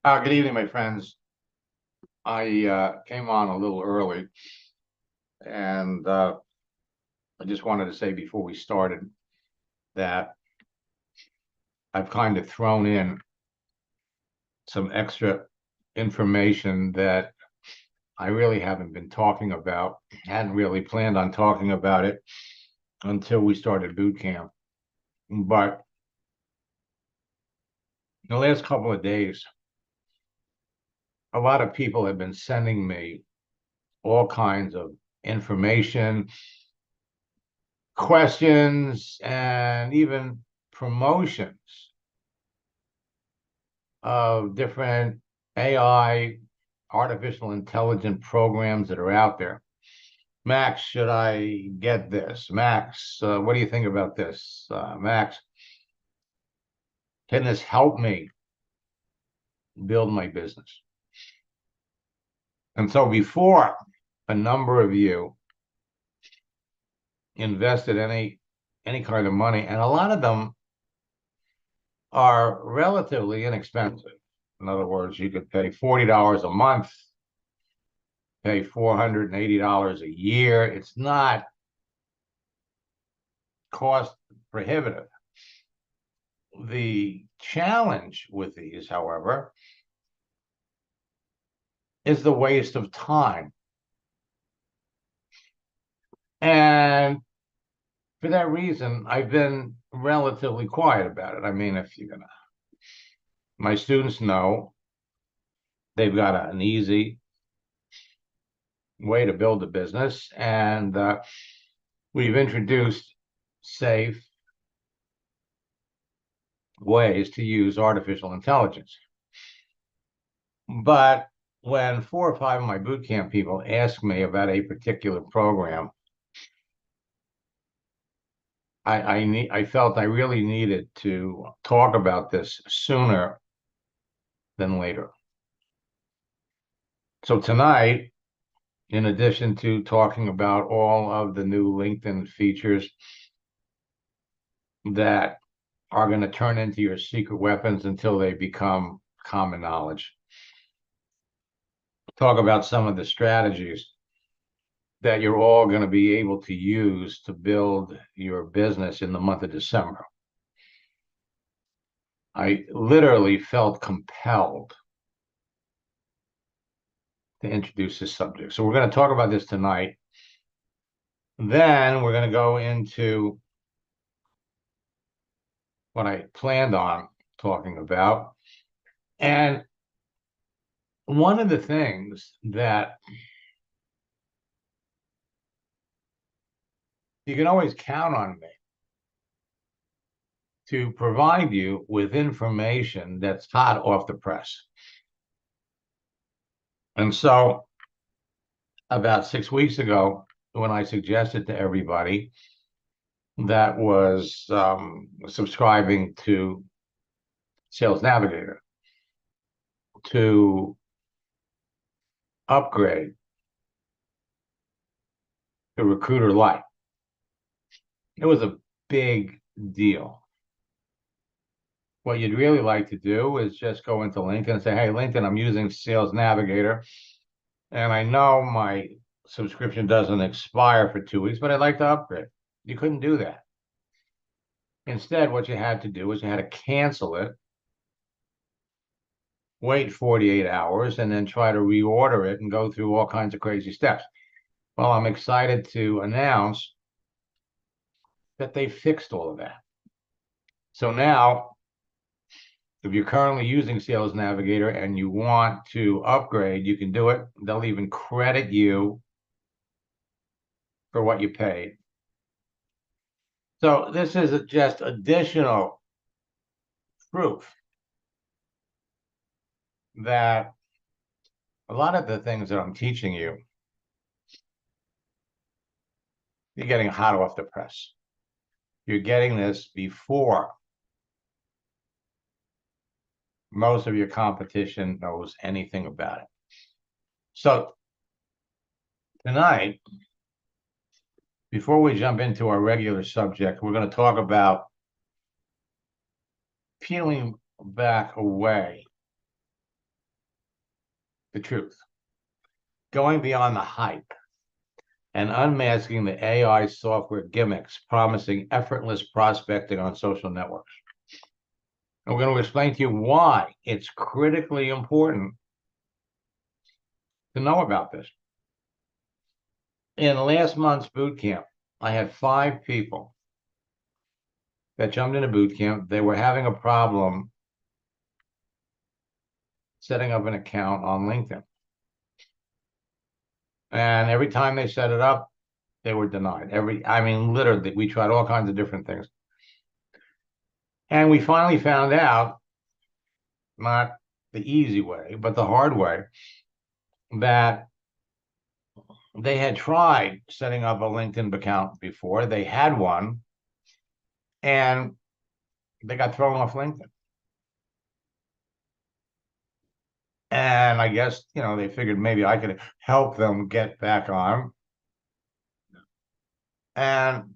Good evening, my friends. I came on a little early, and I just wanted to say before we started that I've kind of thrown in some extra information that I really haven't been talking about, hadn't really planned on talking about it until we started boot camp. But the last couple of days, a lot of people have been sending me all kinds of information, questions, and even promotions of different AI, artificial intelligence programs that are out there. Max, should I get this? Max, what do you think about this? Max, can this help me build my business? And so before a number of you invested any kind of money, and a lot of them are relatively inexpensive. In other words, you could pay $40 a month, pay $480 a year. It's not cost prohibitive. The challenge with these, however, is the waste of time. And for that reason, I've been relatively quiet about it. I mean, if you're gonna, my students know they've got an easy way to build a business, and we've introduced safe ways to use artificial intelligence. But when 4 or 5 of my boot camp people ask me about a particular program, I felt I really needed to talk about this sooner than later. So tonight, in addition to talking about all of the new LinkedIn features that are going to turn into your secret weapons until they become common knowledge, talk about some of the strategies that you're all going to be able to use to build your business in the month of December. I literally felt compelled to introduce this subject. So we're going to talk about this tonight. Then we're going to go into what I planned on talking about. And one of the things that you can always count on me to provide you with information that's hot off the press. And so about 6 weeks ago, when I suggested to everybody that was subscribing to Sales Navigator to upgrade to Recruiter Lite, it was a big deal. What you'd really like to do is just go into LinkedIn and say, hey, LinkedIn, I'm using Sales Navigator, and I know my subscription doesn't expire for 2 weeks, but I'd like to upgrade. You couldn't do that. Instead, what you had to do was you had to cancel it, wait 48 hours, and then try to reorder it and go through all kinds of crazy steps. Well, I'm excited to announce that they fixed all of that. So now, if you're currently using Sales Navigator and you want to upgrade, you can do it. They'll even credit you for what you paid. So this is just additional proof that a lot of the things that I'm teaching you, you're getting hot off the press. You're getting this before most of your competition knows anything about it. So tonight, before we jump into our regular subject, we're going to talk about peeling back away the truth, going beyond the hype, and unmasking the AI software gimmicks promising effortless prospecting on social networks. And we're going to explain to you why it's critically important to know about this. In last month's boot camp, I had 5 people that jumped into boot camp. They were having a problem setting up an account on LinkedIn. And every time they set it up, they were denied. Literally, we tried all kinds of different things. And we finally found out, not the easy way, but the hard way, that they had tried setting up a LinkedIn account before. They had one, and they got thrown off LinkedIn. And I guess, they figured maybe I could help them get back on. And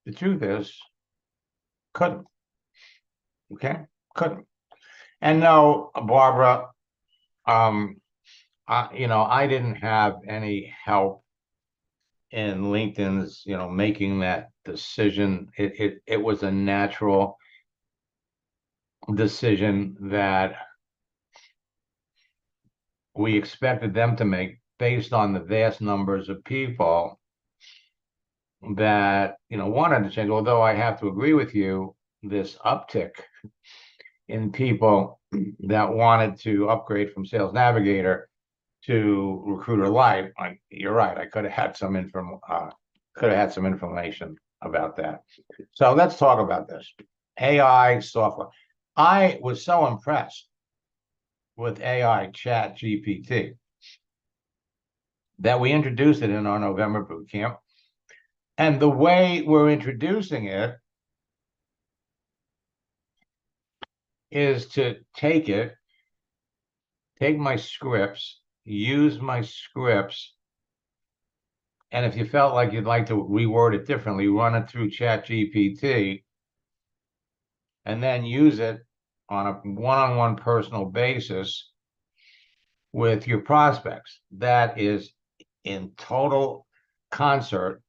the truth is, couldn't. Okay? Couldn't. And no, Barbara, I didn't have any help in LinkedIn's, making that decision. It was a natural decision that we expected them to make based on the vast numbers of people that, wanted to change. Although I have to agree with you, this uptick in people that wanted to upgrade from Sales Navigator to Recruiter Lite, you're right. I could have had some information about that. So let's talk about this AI software. I was so impressed with AI Chat GPT that we introduced it in our November boot camp. And the way we're introducing it is to take my scripts, use my scripts, and if you felt like you'd like to reword it differently, run it through Chat GPT, and then use it on a one-on-one personal basis with your prospects. That is in total concert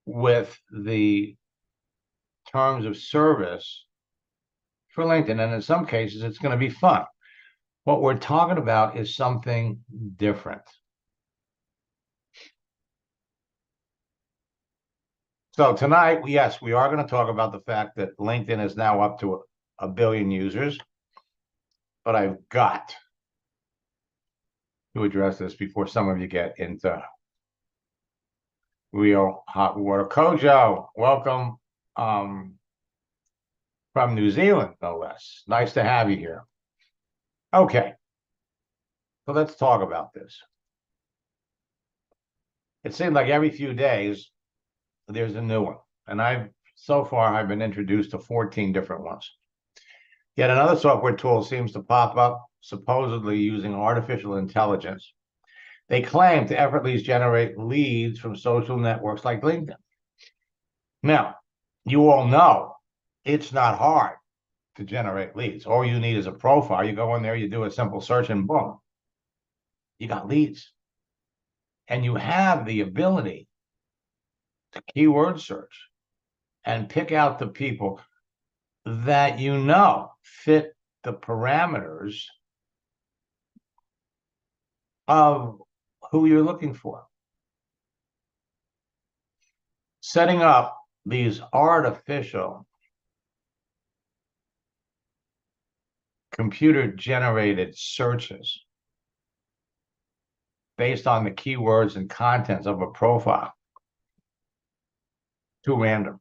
with the terms of service for LinkedIn. And in some cases, it's going to be fun. What we're talking about is something different. So tonight, yes, we are going to talk about the fact that LinkedIn is now up to a billion users. But I've got to address this before some of you get into real hot water. Kojo, welcome from New Zealand, no less. Nice to have you here. Okay, so let's talk about this. It seems like every few days there's a new one, and so far I've been introduced to 14 different ones. Yet another software tool seems to pop up, supposedly using artificial intelligence. They claim to effortlessly generate leads from social networks like LinkedIn. Now, you all know it's not hard to generate leads. All you need is a profile. You go in there, you do a simple search, and boom, you got leads. And you have the ability to keyword search and pick out the people that fit the parameters of who you're looking for. Setting up these artificial computer-generated searches based on the keywords and contents of a profile, too random.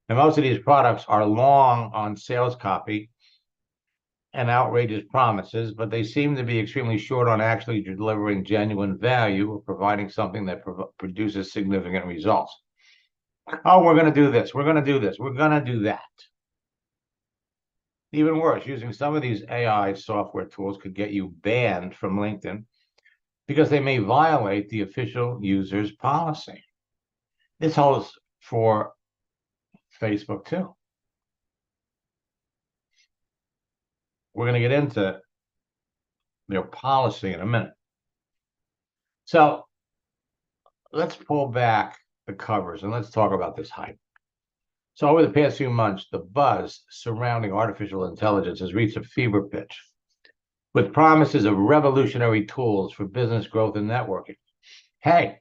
And most of these products are long on sales copy and outrageous promises, but they seem to be extremely short on actually delivering genuine value or providing something that produces significant results. Oh, we're going to do this. We're going to do this. We're going to do that. Even worse, using some of these AI software tools could get you banned from LinkedIn because they may violate the official user's policy. This holds for Facebook too. We're going to get into their policy in a minute. So let's pull back the covers and let's talk about this hype. So over the past few months, the buzz surrounding artificial intelligence has reached a fever pitch with promises of revolutionary tools for business growth and networking. Hey,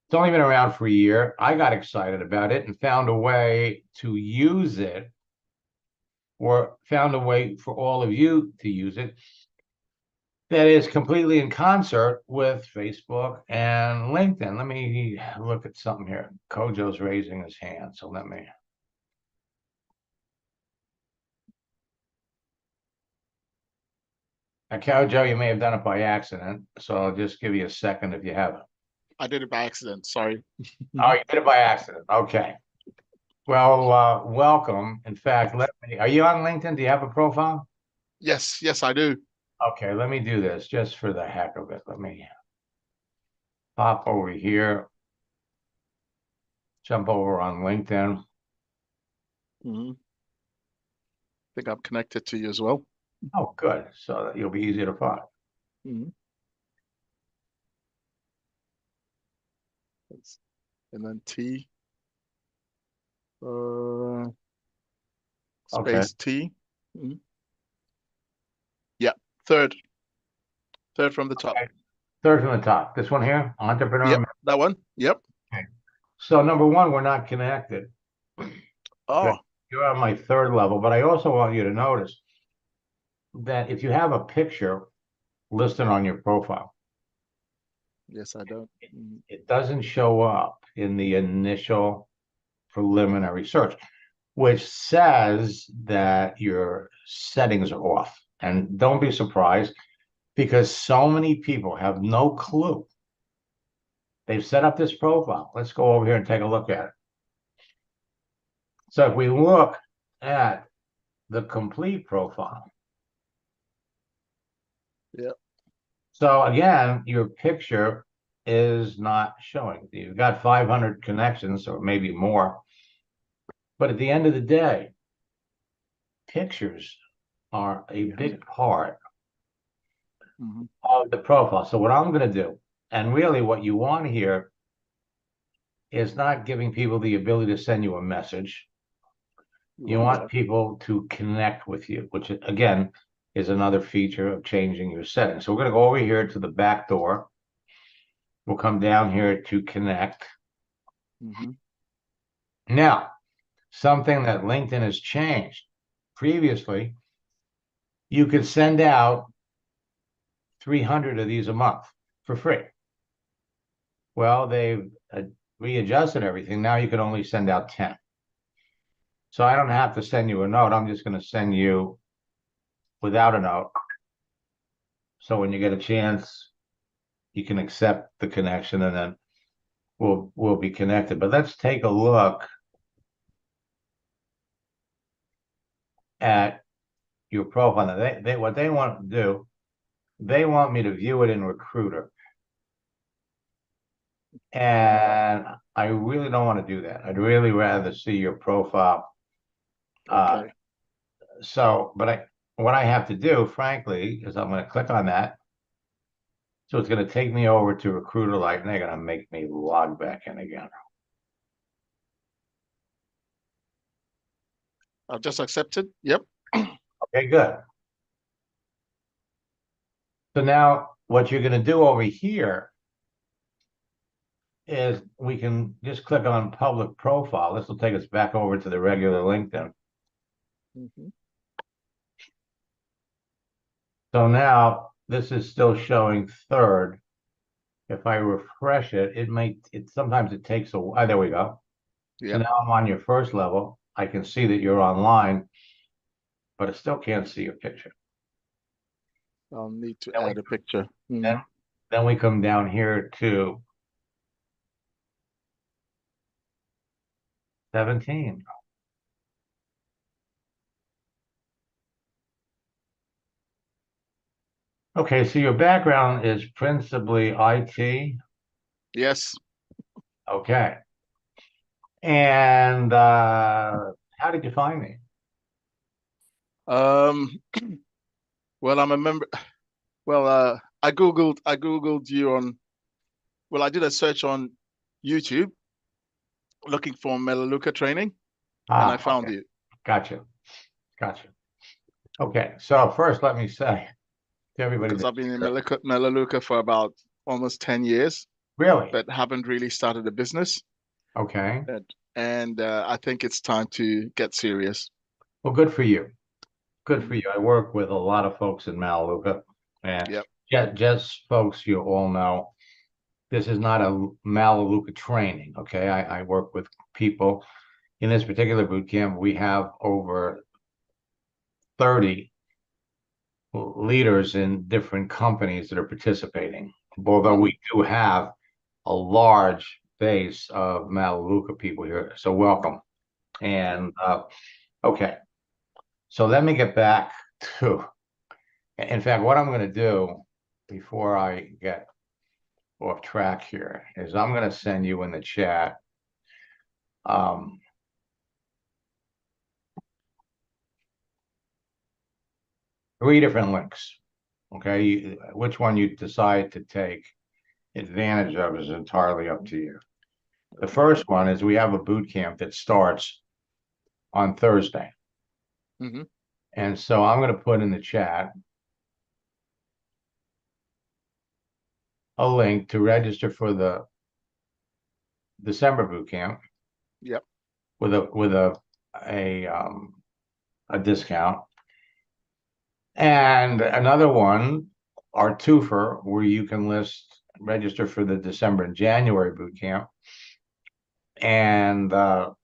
it's only been around for a year. I got excited about it and found a way to use it, or found a way for all of you to use it, that is completely in concert with Facebook and LinkedIn. Let me look at something here. Kojo's raising his hand, so let me. Now, Kojo, you may have done it by accident, so I'll just give you a second if you haven't. I did it by accident. Sorry. Oh, you did it by accident. Okay. Well, welcome. In fact, are you on LinkedIn? Do you have a profile? Yes, I do. Okay, let me do this just for the heck of it. Let me pop over here, jump over on LinkedIn. I think I'm connected to you as well. Oh, good. So that you'll be easy to find. And then T, Okay. space T. Yeah, third from the top. Okay. Third from the top. This one here, entrepreneur. Yep, that one. Yep. Okay. So number one, we're not connected. Oh, You're on my third level, but I also want you to notice that if you have a picture listed on your profile, yes, I don't. it doesn't show up in the initial preliminary search, which says that your settings are off. And don't be surprised, because so many people have no clue. They've set up this profile. Let's go over here and take a look at it. So if we look at the complete profile. Yep. So again, your picture is not showing. You've got 500 connections or maybe more. But at the end of the day, pictures are a big part of the profile. So what I'm going to do, and really what you want here, is not giving people the ability to send you a message. You want people to connect with you, which again is another feature of changing your settings. So we're going to go over here to the back door. We'll come down here to connect. Now, something that LinkedIn has changed. Previously, you could send out 300 of these a month for free. Well, they've readjusted everything. Now you can only send out 10. So I don't have to send you a note. I'm just going to send you without a note. So when you get a chance, you can accept the connection, and then we'll be connected. But let's take a look at your profile. Now, they what they want to do, they want me to view it in Recruiter. And I really don't want to do that. I'd really rather see your profile. Okay. But what I have to do, frankly, is I'm going to click on that. So it's going to take me over to Recruiter Lite, and they're going to make me log back in again. I've just accepted. Yep. Okay, good. So now what you're going to do over here is we can just click on public profile. This will take us back over to the regular LinkedIn. So now this is still showing third. If I refresh it, sometimes it takes a while. There we go. So now I'm on your first level. I can see that you're online, but I still can't see your picture. I'll need to add a picture. Then we come down here to 17. Okay, so your background is principally IT. Yes. Okay. And how did you find me? Well, I'm a member. Well, I googled you on. Well, I did a search on YouTube looking for Melaleuca training, and I found Okay. you Gotcha. Gotcha. Okay. So first, let me say to everybody because that's I've been in here, Melaleuca for about almost 10 years, really, but haven't really started a business. okay. And I think it's time to get serious. Well, good for you. Good for Mhm. you. I work with a lot of folks in Melaleuca, and Yep. just folks you all know, this is not a Melaleuca training. Okay, I work with people in this particular boot camp. We have over 30 leaders in different companies that are participating. Although Hmm. we do have a large base of Melaleuca people here, so welcome. Yep. And okay, so let me get back to. In fact, what I'm going to do before I get off track here is I'm going to send you in the chat um, 3 different links. Okay, which one you decide to take advantage of is entirely up to you. The Okay. first one is we have a boot camp that starts on Thursday. Hmm. And so I'm going to put in the chat a link to register for the December boot camp Yep. with a discount. And another one, our twofer, where you can register for the December and January boot camp and get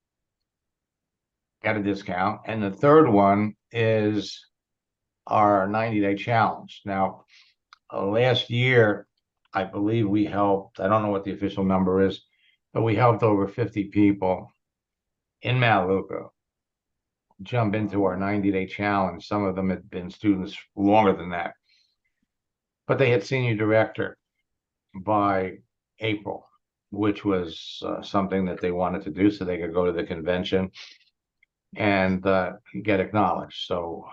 a discount. And the third one is our 90-day challenge. Now, last year, I believe we helped, I don't know what the official number is, but we helped over 50 people in Melaleuca jump into our 90-day challenge. Some of them had been students longer than that, but they had senior director by April, which was something that they wanted to do so they could go to the convention and get acknowledged. So,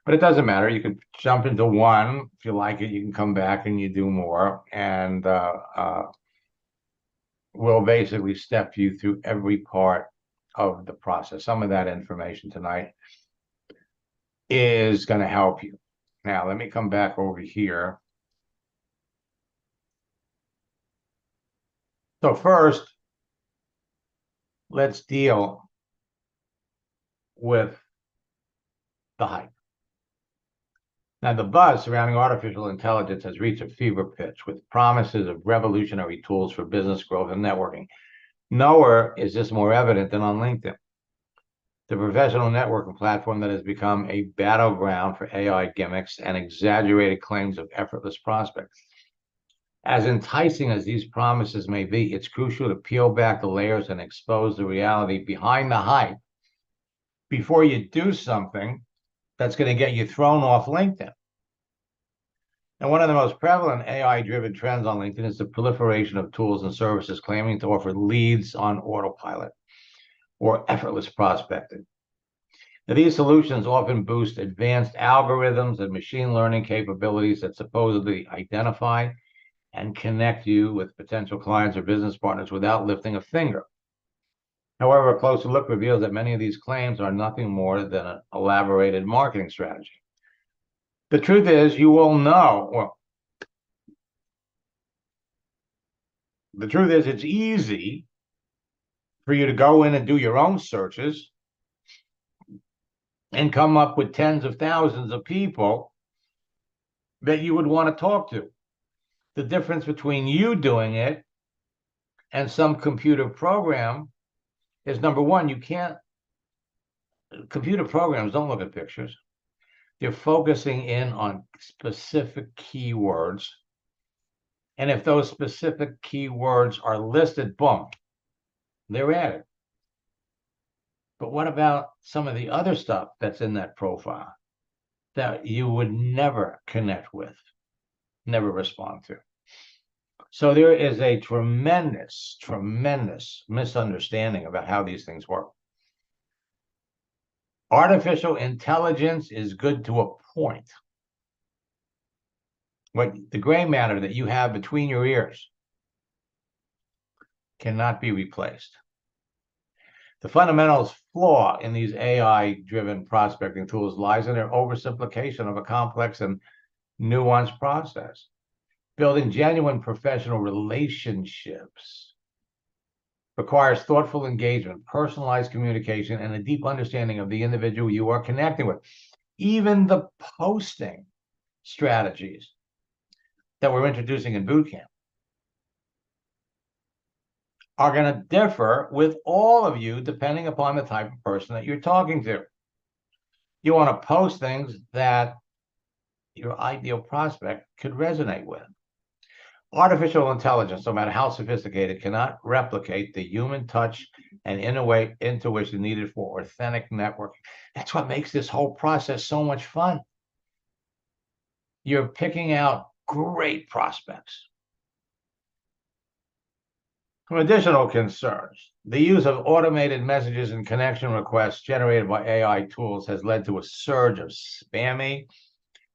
but it doesn't matter. You can jump into one. If you like it, you can come back and you do more. And we'll basically step you through every part of the process. Some of that information tonight is going to help you. Now, let me come back over here. So first, let's deal with the hype. Now, the buzz surrounding artificial intelligence has reached a fever pitch with promises of revolutionary tools for business growth and networking. Nowhere is this more evident than on LinkedIn, the professional networking platform that has become a battleground for AI gimmicks and exaggerated claims of effortless prospects. As enticing as these promises may be, it's crucial to peel back the layers and expose the reality behind the hype before you do something that's going to get you thrown off LinkedIn. And one of the most prevalent AI-driven trends on LinkedIn is the proliferation of tools and services claiming to offer leads on autopilot or effortless prospecting. Now, these solutions often boost advanced algorithms and machine learning capabilities that supposedly identify and connect you with potential clients or business partners without lifting a finger. However, a closer look reveals that many of these claims are nothing more than an elaborated marketing strategy. The truth is, you all know, well, the truth is, it's easy for you to go in and do your own searches and come up with tens of thousands of people that you would want to talk to. The difference between you doing it and some computer program is, number one, computer programs don't look at pictures. They're focusing in on specific keywords. And if those specific keywords are listed, boom, they're added. But what about some of the other stuff that's in that profile that you would never connect with, never respond to? So there is a tremendous, tremendous misunderstanding about how these things work. Artificial intelligence is good to a point. the gray matter that you have between your ears cannot be replaced. The fundamental flaw in these AI-driven prospecting tools lies in their oversimplification of a complex and nuanced process. Building genuine professional relationships requires thoughtful engagement, personalized communication, and a deep understanding of the individual you are connecting with. Even the posting strategies that we're introducing in boot camp are going to differ with all of you depending upon the type of person that you're talking to. You want to post things that your ideal prospect could resonate with. Artificial intelligence, no matter how sophisticated, cannot replicate the human touch and intuition needed for authentic networking. That's what makes this whole process so much fun. You're picking out great prospects. Some additional concerns. The use of automated messages and connection requests generated by AI tools has led to a surge of spammy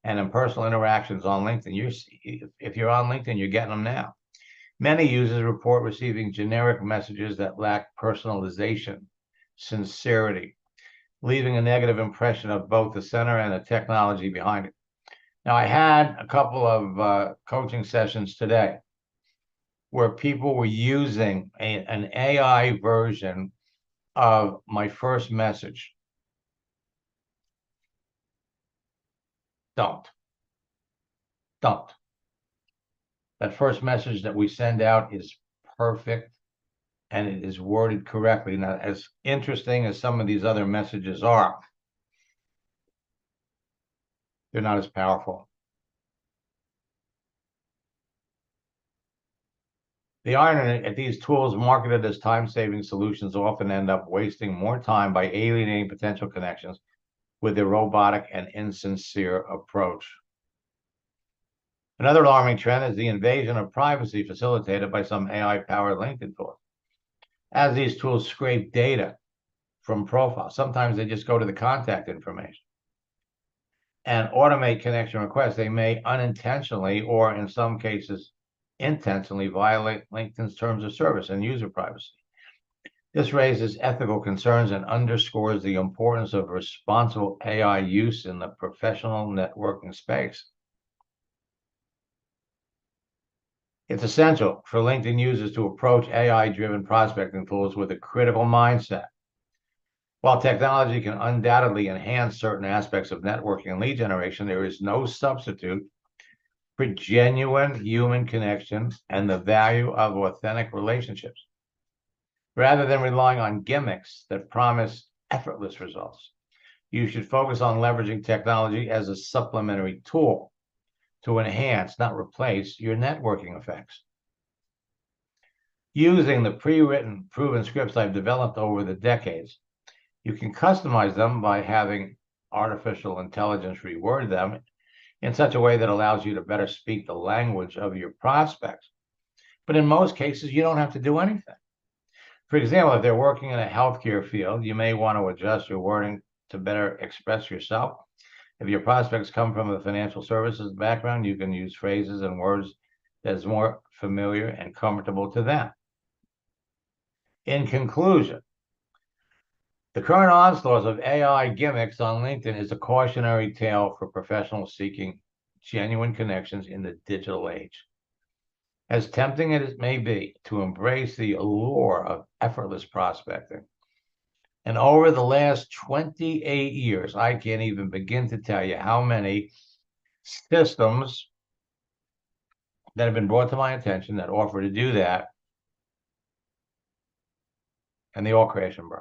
and impersonal interactions on LinkedIn. If you're on LinkedIn, you're getting them now. Many users report receiving generic messages that lack personalization, sincerity, leaving a negative impression of both the center and the technology behind it. Now, I had a couple of coaching sessions today where people were using an AI version of my first message. Don't. That first message that we send out is perfect and it is worded correctly. Now, as interesting as some of these other messages are, they're not as powerful. The irony at these tools marketed as time-saving solutions often end up wasting more time by alienating potential connections with their robotic and insincere approach. Another alarming trend is the invasion of privacy facilitated by some AI-powered LinkedIn tools. As these tools scrape data from profiles, sometimes they just go to the contact information and automate connection requests. They may unintentionally, or in some cases, intentionally violate LinkedIn's terms of service and user privacy. This raises ethical concerns and underscores the importance of responsible AI use in the professional networking space. It's essential for LinkedIn users to approach AI-driven prospecting tools with a critical mindset. While technology can undoubtedly enhance certain aspects of networking and lead generation, there is no substitute for genuine human connection and the value of authentic relationships. Rather than relying on gimmicks that promise effortless results, you should focus on leveraging technology as a supplementary tool to enhance, not replace, your networking effects. Using the pre-written, proven scripts I've developed over the decades, you can customize them by having artificial intelligence reword them in such a way that allows you to better speak the language of your prospects. But in most cases, you don't have to do anything. For example, if they're working in a healthcare field, you may want to adjust your wording to better express yourself. If your prospects come from a financial services background, you can use phrases and words that is more familiar and comfortable to them. In conclusion, the current onslaught of AI gimmicks on LinkedIn is a cautionary tale for professionals seeking genuine connections in the digital age. As tempting as it may be to embrace the allure of effortless prospecting, and over the last 28 years, I can't even begin to tell you how many systems that have been brought to my attention that offer to do that, and they all crash and burn.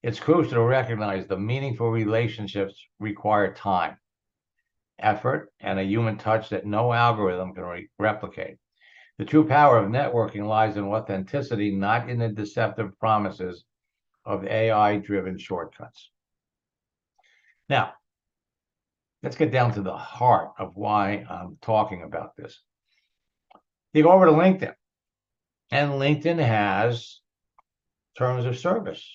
It's crucial to recognize the meaningful relationships require time, effort, and a human touch that no algorithm can replicate. The true power of networking lies in authenticity, not in the deceptive promises of AI-driven shortcuts. Now, let's get down to the heart of why I'm talking about this. You go over to LinkedIn, and LinkedIn has terms of service.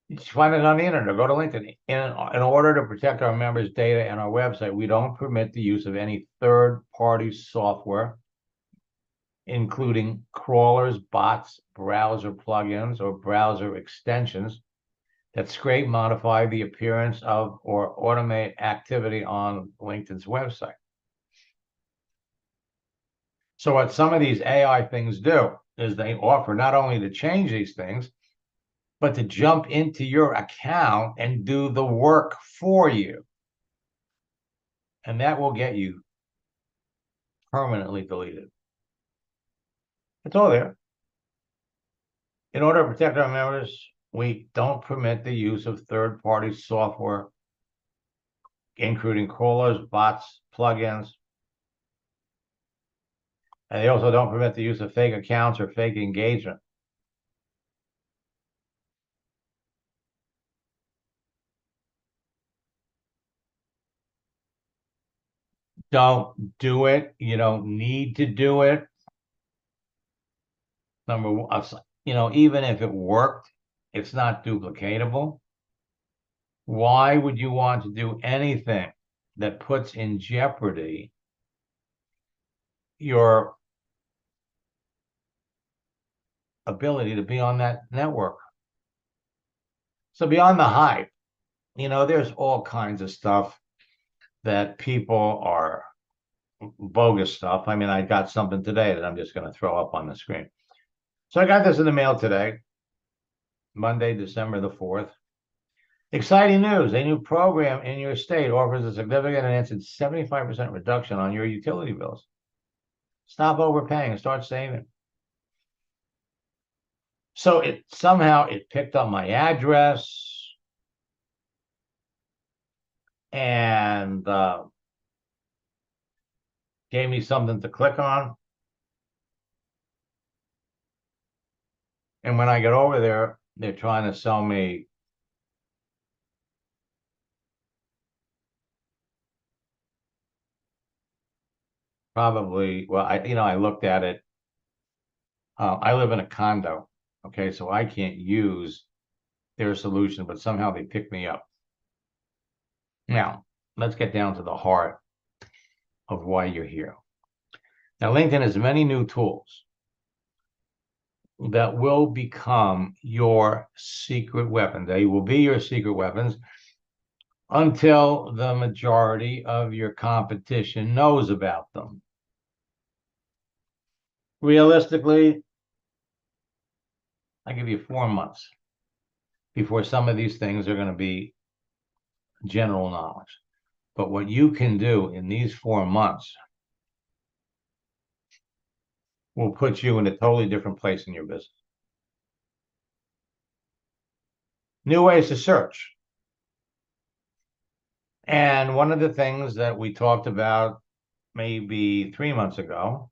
You just find it on the internet or go to LinkedIn. In order to protect our members' data and our website, we don't permit the use of any third-party software, including crawlers, bots, browser plugins, or browser extensions that scrape, modify the appearance of, or automate activity on LinkedIn's website. So what some of these AI things do is they offer not only to change these things, but to jump into your account and do the work for you. And that will get you permanently deleted. It's all there. In order to protect our members, we don't permit the use of third-party software, including crawlers, bots, plugins. And they also don't permit the use of fake accounts or fake engagement. Don't do it. You don't need to do it. Number one, even if it worked, it's not duplicatable. Why would you want to do anything that puts in jeopardy your ability to be on that network? So beyond the hype, there's all kinds of stuff that people are bogus stuff. I mean, I got something today that I'm just going to throw up on the screen. So I got this in the mail today, Monday, December the 4th. Exciting news. A new program in your state offers a significant and instant 75% reduction on your utility bills. Stop overpaying and start saving. So it picked up my address and gave me something to click on. And when I get over there, they're trying to sell me probably, well, I looked at it. I live in a condo, okay, so I can't use their solution, but somehow they pick me up. Now, let's get down to the heart of why you're here. Now, LinkedIn has many new tools that will become your secret weapon. They will be your secret weapons until the majority of your competition knows about them. Realistically, I give you 4 months before some of these things are going to be general knowledge. But what you can do in these 4 months will put you in a totally different place in your business. New ways to search. And one of the things that we talked about maybe 3 months ago,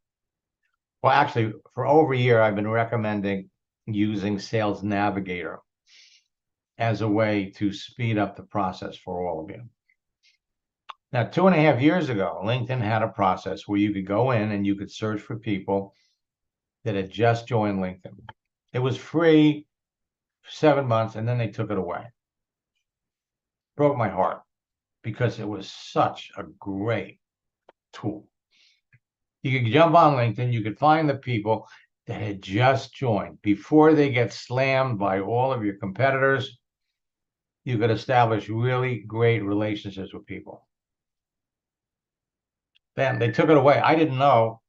well, actually, for over a year, I've been recommending using Sales Navigator as a way to speed up the process for all of you. Now, 2.5 years ago, LinkedIn had a process where you could go in and you could search for people that had just joined LinkedIn. It was free for 7 months, and then they took it away. Broke my heart because it was such a great tool. You could jump on LinkedIn, you could find the people that had just joined before they get slammed by all of your competitors. You could establish really great relationships with people. Then they took it away. I didn't know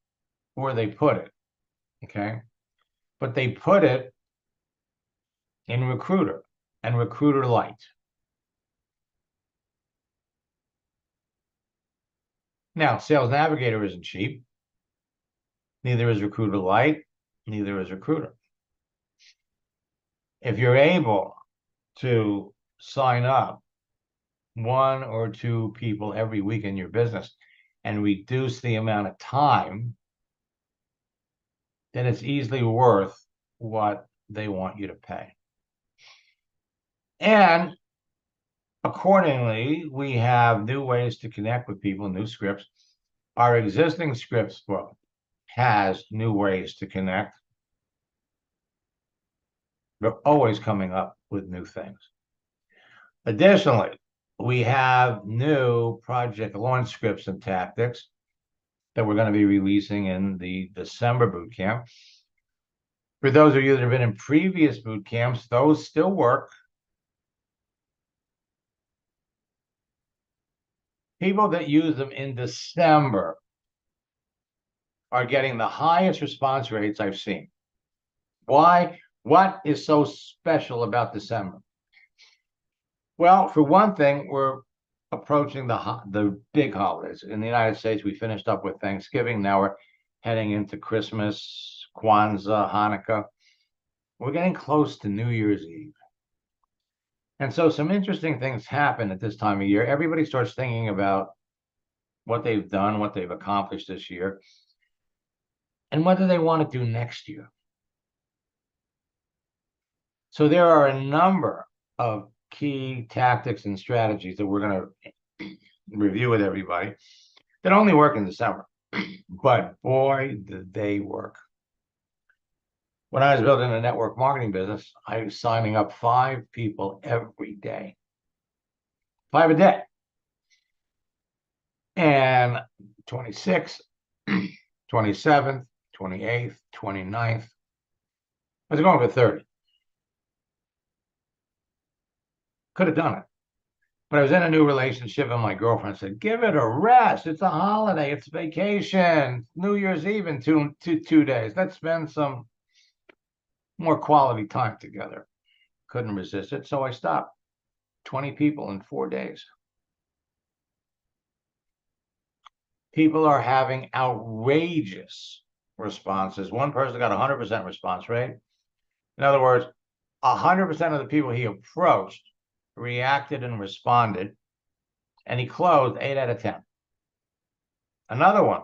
where they put it, okay? But they put it in Recruiter and Recruiter Lite. Now, Sales Navigator isn't cheap. Neither is Recruiter Lite. Neither is Recruiter. If you're able to sign up 1 or 2 people every week in your business and reduce the amount of time, then it's easily worth what they want you to pay. And accordingly, we have new ways to connect with people, new scripts. Our existing scripts book has new ways to connect. They're always coming up with new things. Additionally, we have new project launch scripts and tactics that we're going to be releasing in the December boot camp. For those of you that have been in previous boot camps, those still work. People that use them in December are getting the highest response rates I've seen. Why? What is so special about December? Well, for one thing, we're approaching the big holidays. In the United States, we finished up with Thanksgiving. Now we're heading into Christmas, Kwanzaa, Hanukkah. We're getting close to New Year's Eve. And so some interesting things happen at this time of year. Everybody starts thinking about what they've done, what they've accomplished this year, and what do they want to do next year. So there are a number of key tactics and strategies that we're going to review with everybody that only work in December. But boy, did they work. When I was building a network marketing business, I was signing up 5 people every day. 5 a day. And 26th, 27th, 28th, 29th, I was going for 30. Could have done it. But I was in a new relationship and my girlfriend said, give it a rest. It's a holiday. It's vacation. New Year's Eve in two days. Let's spend some more quality time together. Couldn't resist it. So I stopped. 20 people in 4 days. People are having outrageous responses. One person got 100% response rate. In other words, 100% of the people he approached reacted and responded, and he closed 8 out of 10. Another one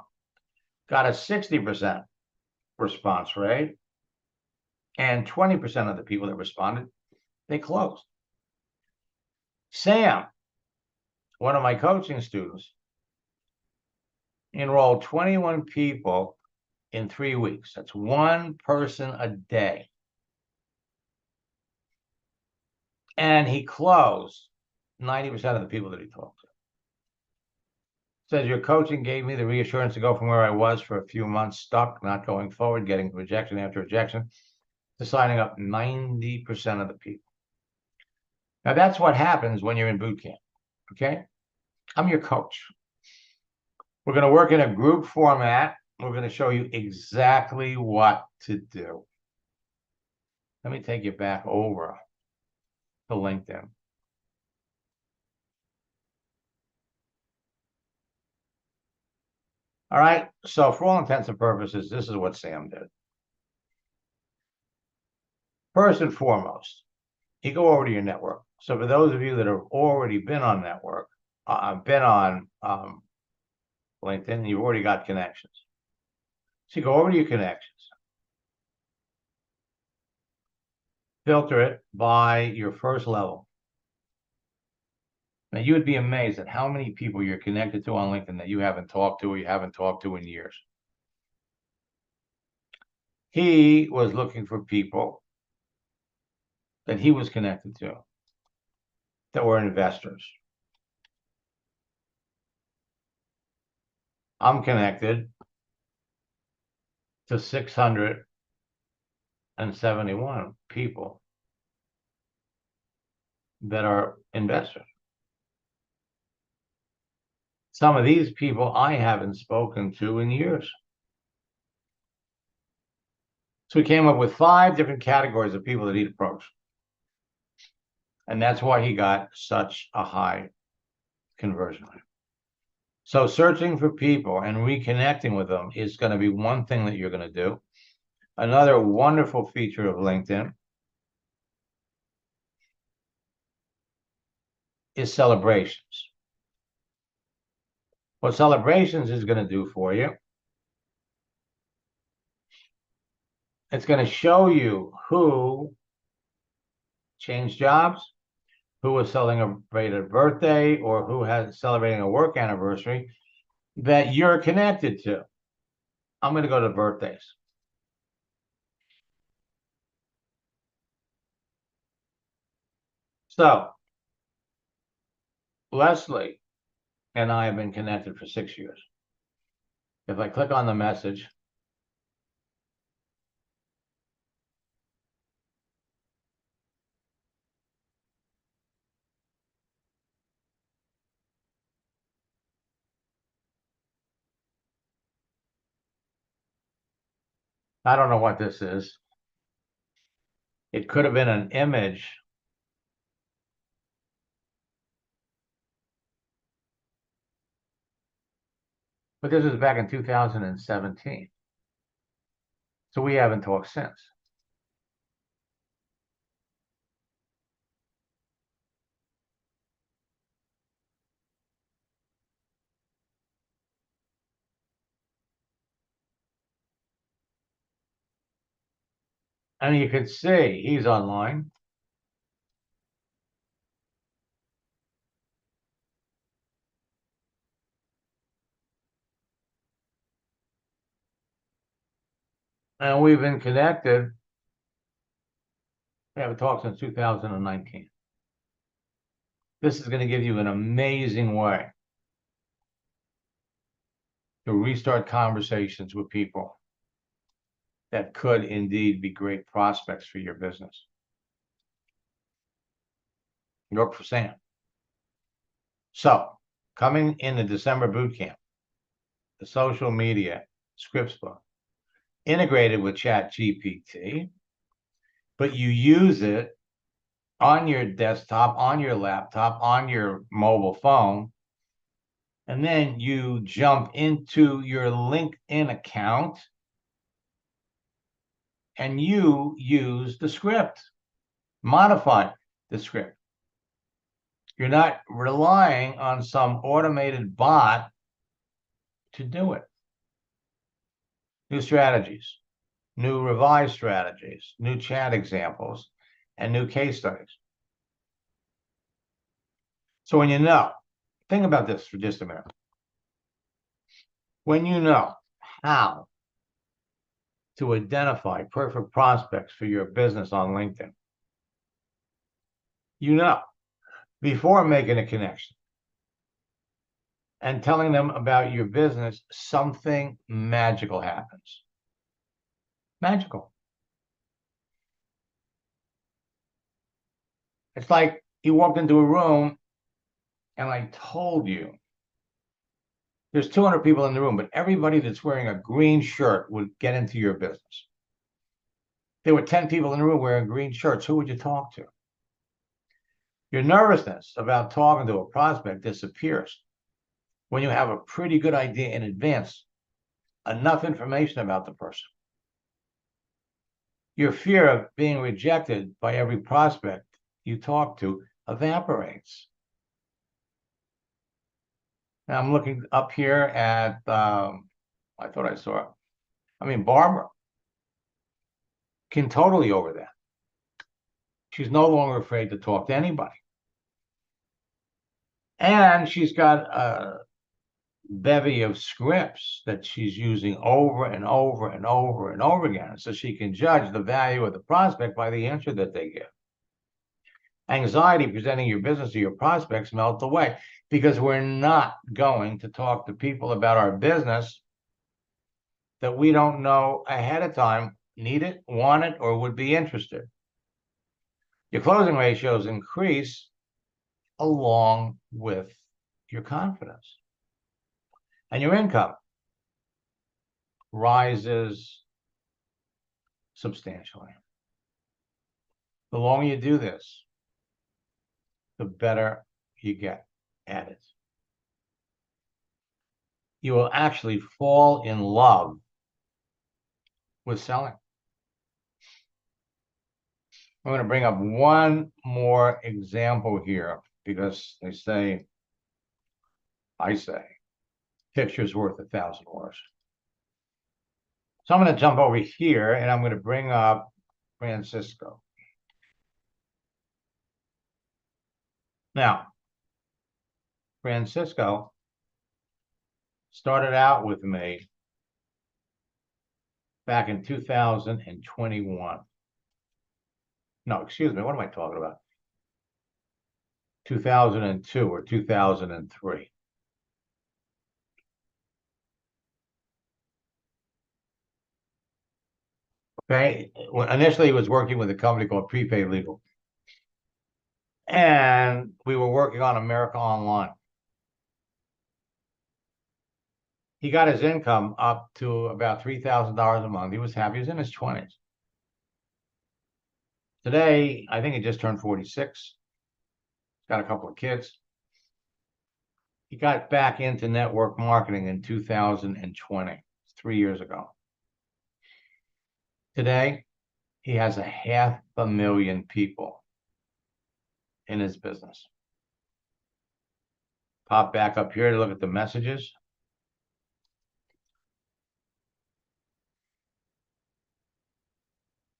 got a 60% response rate, and 20% of the people that responded, they closed. Sam, one of my coaching students, enrolled 21 people in 3 weeks. That's one person a day. And he closed 90% of the people that he talked to. Says, your coaching gave me the reassurance to go from where I was for a few months, stuck, not going forward, getting rejection after rejection, to signing up 90% of the people. Now, that's what happens when you're in boot camp, okay? I'm your coach. We're going to work in a group format. We're going to show you exactly what to do. Let me take you back over to LinkedIn. All right, so for all intents and purposes, this is what Sam did. First and foremost, you go over to your network. So for those of you that have already been on network, been on LinkedIn, you've already got connections. So you go over to your connections. Filter it by your first level. Now, you would be amazed at how many people you're connected to on LinkedIn that you haven't talked to or you haven't talked to in years. He was looking for people that he was connected to that were investors. I'm connected to 671 people that are investors. Some of these people I haven't spoken to in years. So we came up with 5 different categories of people that he'd approached. And that's why he got such a high conversion rate. So searching for people and reconnecting with them is going to be one thing that you're going to do. Another wonderful feature of LinkedIn is celebrations. What celebrations is going to do for you, it's going to show you who changed jobs, who was celebrating a birthday, or who has celebrating a work anniversary that you're connected to. I'm going to go to birthdays. So Leslie and I have been connected for 6 years. If I click on the message, I don't know what this is. It could have been an image. But this was back in 2017. So we haven't talked since. And you can see he's online. And we've been connected. We haven't talked since 2019. This is going to give you an amazing way to restart conversations with people that could indeed be great prospects for your business. Work for Sam. So, coming in the December boot camp, the social media scripts book, integrated with ChatGPT, but you use it on your desktop, on your laptop, on your mobile phone, and then you jump into your LinkedIn account and you use the script, modify the script. You're not relying on some automated bot to do it. New strategies, new revised strategies, new chat examples, and new case studies. So when you know, think about this for just a minute. When you know how to identify perfect prospects for your business on LinkedIn, you know, before making a connection and telling them about your business, something magical happens. Magical. It's like you walked into a room and I told you there's 200 people in the room, but everybody that's wearing a green shirt would get into your business. There were 10 people in the room wearing green shirts. Who would you talk to? Your nervousness about talking to a prospect disappears when you have a pretty good idea in advance, enough information about the person. Your fear of being rejected by every prospect you talk to evaporates. Now I'm looking up here at, I thought I saw, Barbara can totally over that. She's no longer afraid to talk to anybody. And she's got a bevy of scripts that she's using over and over and over and over again, so she can judge the value of the prospect by the answer that they give. Anxiety presenting your business to your prospects melt away because we're not going to talk to people about our business that we don't know ahead of time need it, want it, or would be interested. Your closing ratios increase along with your confidence. And your income rises substantially. The longer you do this, the better you get at it. You will actually fall in love with selling. I'm going to bring up one more example here because I say, picture's worth 1,000 words. So I'm going to jump over here and I'm going to bring up Francisco. Now, Francisco started out with me back in 2021. No, excuse me, what am I talking about? 2002 or 2003. Okay, when initially he was working with a company called Prepaid Legal, and we were working on America Online. He got his income up to about $3,000 a month. He was happy. He was in his 20s. Today, I think he just turned 46. He's got a couple of kids. He got back into network marketing in 2020, 3 years ago. Today, he has 500,000 people in his business. Pop back up here to look at the messages.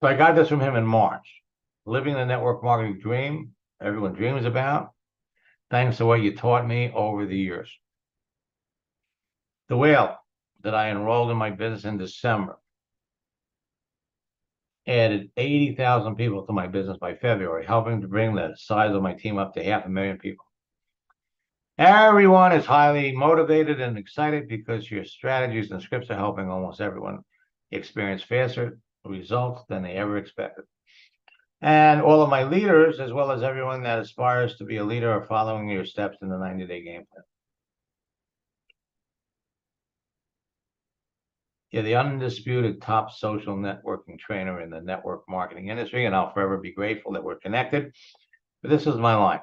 So I got this from him in March. Living the network marketing dream everyone dreams about, thanks to what you taught me over the years. The whale that I enrolled in my business in December added 80,000 people to my business by February, helping to bring the size of my team up to 500,000 people. Everyone is highly motivated and excited because your strategies and scripts are helping almost everyone experience faster results than they ever expected. And all of my leaders, as well as everyone that aspires to be a leader, are following your steps in the 90-day game plan. You're the undisputed top social networking trainer in the network marketing industry, and I'll forever be grateful that we're connected. But this is my line.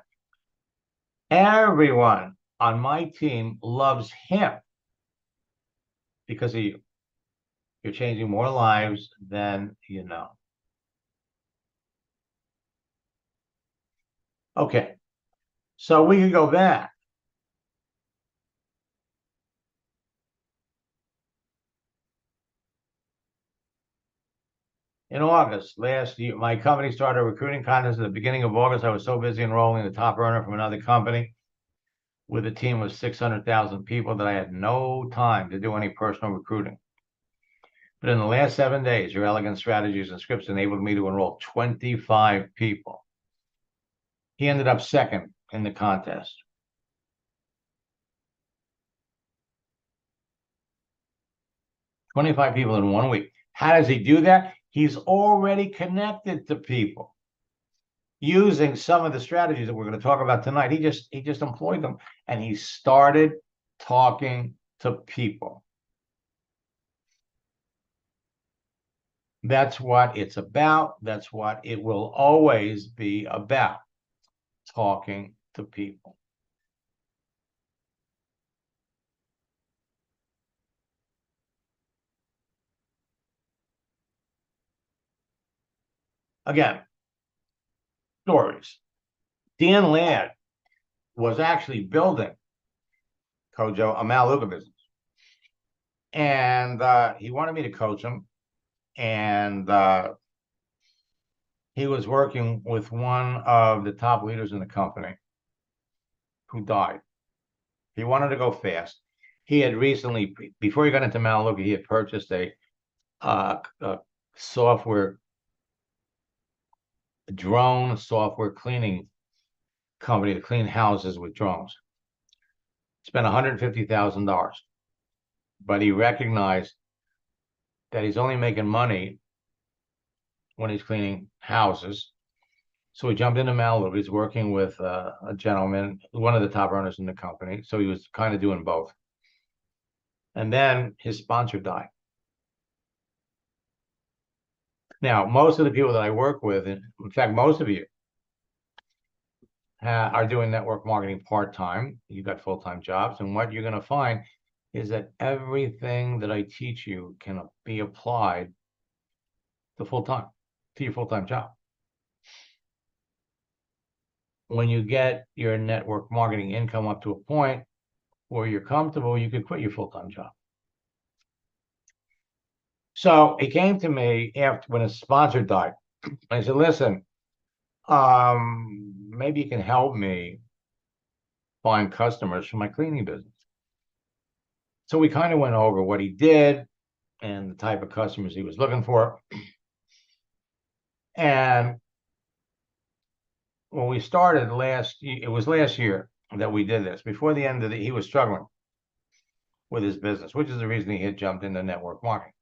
Everyone on my team loves him because of you. You're changing more lives than you know. Okay, so we can go back. In August last year, my company started a recruiting contest at the beginning of August. I was so busy enrolling the top earner from another company with a team of 600,000 people that I had no time to do any personal recruiting. But in the last 7 days, your elegant strategies and scripts enabled me to enroll 25 people. He ended up second in the contest. $25 people in 1 week. How does he do that? He's already connected to people using some of the strategies that we're going to talk about tonight. He just employed them, and he started talking to people. That's what it's about. That's what it will always be about, talking to people. Again, stories. Dan Ladd was actually building Kojo, a Melaleuca business. And he wanted me to coach him. And he was working with one of the top leaders in the company who died. He wanted to go fast. He had recently, before he got into Melaleuca, he had purchased a drone software cleaning company to clean houses with drones. Spent $150,000, but he recognized that he's only making money when he's cleaning houses. So he jumped into Melaleuca. He's working with a gentleman, one of the top earners in the company. So he was kind of doing both. And then his sponsor died. Now, most of the people that I work with, in fact, most of you are doing network marketing part-time. You've got full-time jobs. And what you're going to find is that everything that I teach you can be applied to full-time, to your full-time job. When you get your network marketing income up to a point where you're comfortable, you could quit your full-time job. So he came to me after when his sponsor died. I said, listen, maybe you can help me find customers for my cleaning business. So we kind of went over what he did and the type of customers he was looking for. And Well, we started it was last year that we did this. Before the end of he was struggling with his business, which is the reason he had jumped into network marketing.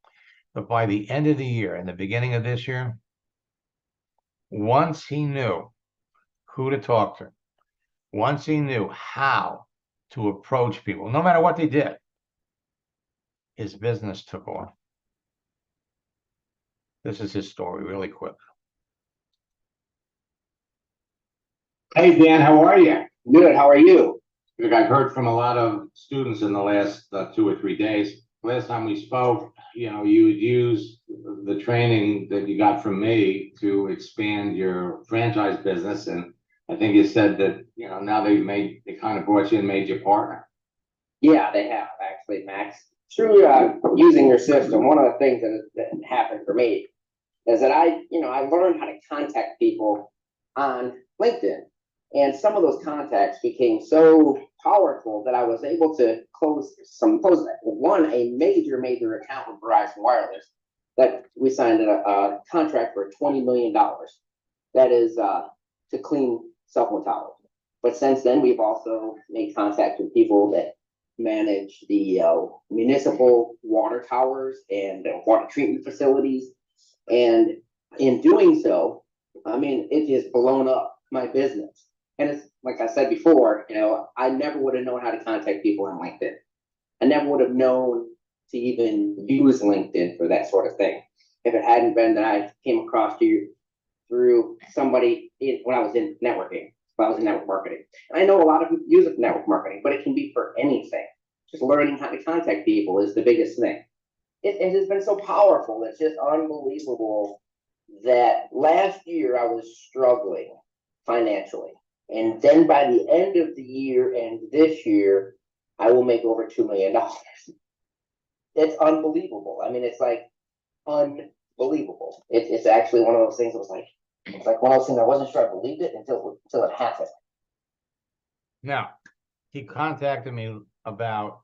But by the end of the year and the beginning of this year, once he knew who to talk to, once he knew how to approach people, no matter what they did, his business took off. This is his story, really quick. Hey, Dan, how are you? Good. How are you? Look, I've heard from a lot of students in the last 2 or 3 days. Last time we spoke, you would use the training that you got from me to expand your franchise business. And I think you said that, now they kind of brought you and made you partner. Yeah, they have actually, Max. Through using your system, one of the things that happened for me is that I learned how to contact people on LinkedIn. And some of those contacts became so powerful that I was able to close a major account with Verizon Wireless that we signed a contract for $20 million. That is to clean cell phone towers. But since then, we've also made contact with people that manage the municipal water towers and water treatment facilities. And in doing so, it has blown up my business. And it's like I said before, I never would have known how to contact people on LinkedIn. I never would have known to even use LinkedIn for that sort of thing if it hadn't been that I came across you through somebody when I was in networking, when I was in network marketing. And I know a lot of people use it for network marketing, but it can be for anything. Just learning how to contact people is the biggest thing. It has been so powerful. It's just unbelievable that last year I was struggling financially. And then by the end of the year and this year, I will make over $2 million. It's unbelievable. It's like unbelievable. It's actually one of those things that it's like one of those things I wasn't sure I believed it until it happened. Now, he contacted me about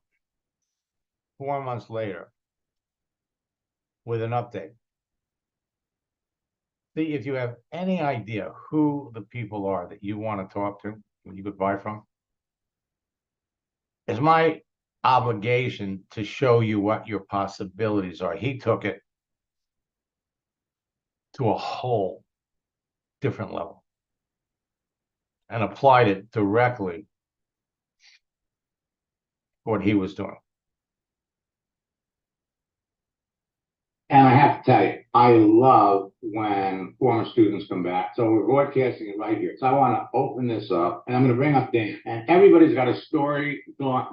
4 months later with an update. See if you have any idea who the people are that you want to talk to, you could buy from. It's my obligation to show you what your possibilities are. He took it to a whole different level and applied it directly to what he was doing. And I have to tell you, I love when former students come back. So we're broadcasting it right here. So I want to open this up, and I'm going to bring up Dan. And everybody's got a story.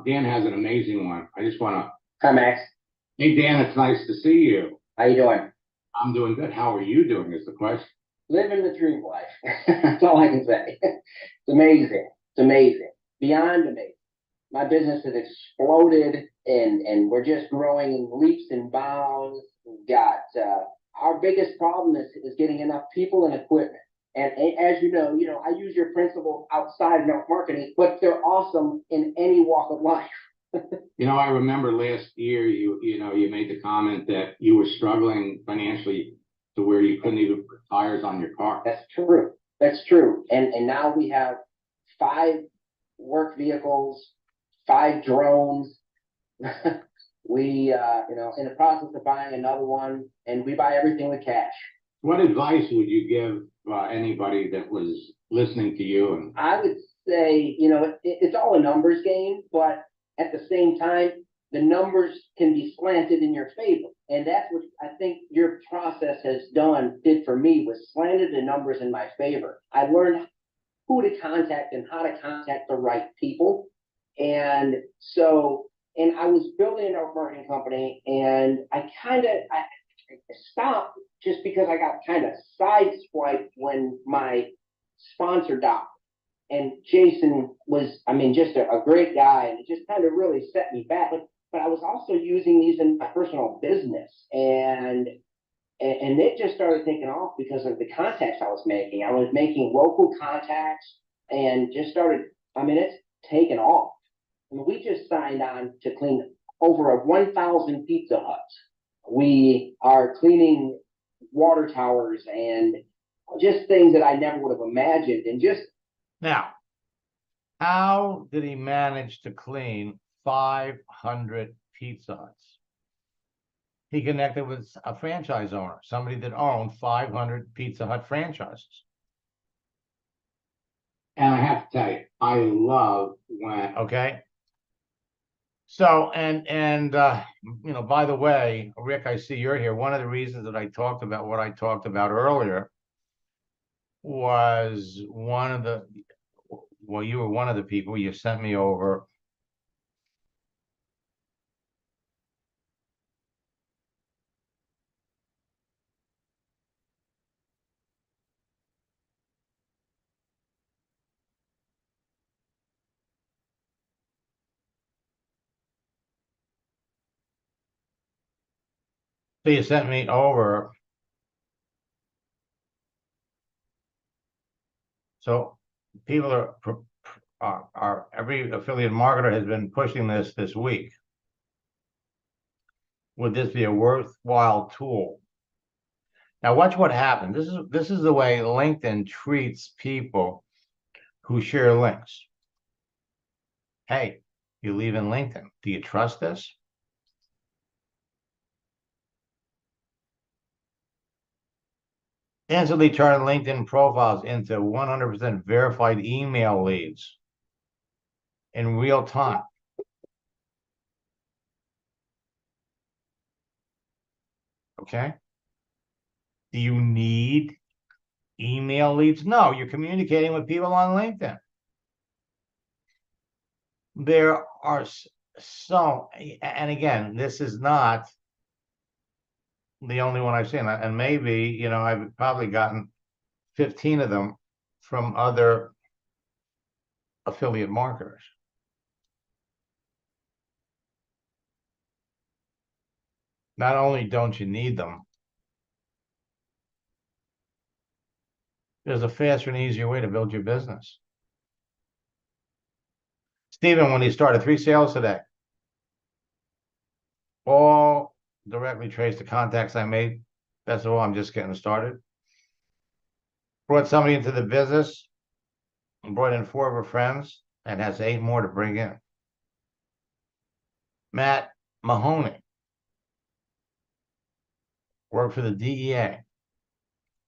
Dan has an amazing one. I just want to. Hi, Max. Hey, Dan, it's nice to see you. How you doing? I'm doing good. How are you doing is the question. Living the dream life. That's all I can say. It's amazing. It's amazing. Beyond amazing. My business has exploded, and we're just growing in leaps and bounds. We've got our biggest problem is getting enough people and equipment. And as you know, I use your principles outside of network marketing, but they're awesome in any walk of life. I remember last year you made the comment that you were struggling financially to where you couldn't even put tires on your car. That's true. That's true. And now we have 5 work vehicles, 5 drones. We in the process of buying another one, and we buy everything with cash. What advice would you give anybody that was listening to you? And I would say, it's all a numbers game, but at the same time, the numbers can be slanted in your favor. And that's what I think your process did for me, was slanted the numbers in my favor. I learned who to contact and how to contact the right people. And I was building a network marketing company, and I stopped just because I got kind of sideswiped when my sponsor died. And Jason was, just a great guy, and it just kind of really set me back. But I was also using these in my personal business, and it just started taking off because of the contacts I was making. I was making local contacts, and just started, it's taken off. We just signed on to clean over 1,000 Pizza Huts. We are cleaning water towers and just things that I never would have imagined. And just Now, how did he manage to clean 500 Pizza Huts? He connected with a franchise owner, somebody that owned 500 Pizza Hut franchises. And I have to tell you, I love when, okay. So, you know, by the way, Rick, I see you're here. One of the reasons that I talked about what I talked about earlier was one of the, well, you were one of the people you sent me over. So you sent me over. So people are every affiliate marketer has been pushing this week. Would this be a worthwhile tool? Now watch what happens. This is the way LinkedIn treats people who share links. Hey, you leave in LinkedIn. Do you trust this? Instantly turn LinkedIn profiles into 100% verified email leads in real time. Okay. Do you need email leads? No, you're communicating with people on LinkedIn. There are so, and again, this is not the only one I've seen. And maybe, you know, I've probably gotten 15 of them from other affiliate marketers. Not only don't you need them, there's a faster and easier way to build your business. Stephen, when he started 3 sales today, all directly traced to contacts I made. That's all. I'm just getting started. Brought somebody into the business, and brought in 4 of her friends, and has 8 more to bring in. Matt Mahoney worked for the DEA,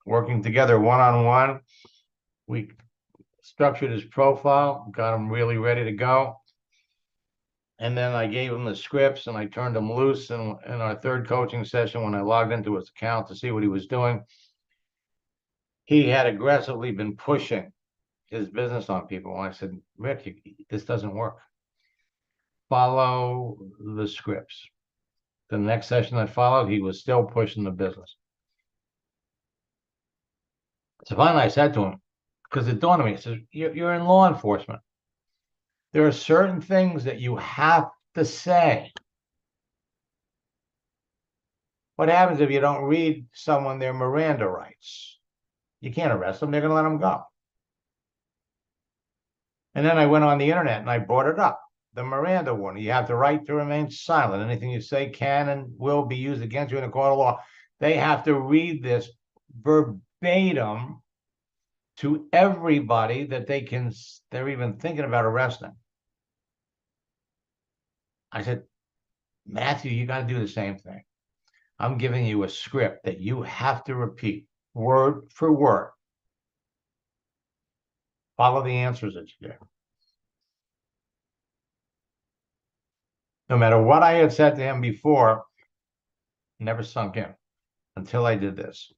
working together one-on-one. We structured his profile, got him really ready to go. And then I gave him the scripts and I turned him loose in our 3rd coaching session when I logged into his account to see what he was doing. He had aggressively been pushing his business on people. And I said, Rick, this doesn't work. Follow the scripts. The next session that followed, he was still pushing the business. So finally I said to him, because it dawned on me, it says, you're in law enforcement. There are certain things that you have to say. What happens if you don't read someone their Miranda rights? You can't arrest them. They're going to let them go. And then I went on the internet and I brought it up. The Miranda warning. You have the right to remain silent. Anything you say can and will be used against you in a court of law. They have to read this verbatim to everybody that they're even thinking about arresting. I said, Matthew, you got to do the same thing. I'm giving you a script that you have to repeat word for word. Follow the answers that you give. No matter what I had said to him before, never sunk in until I did this.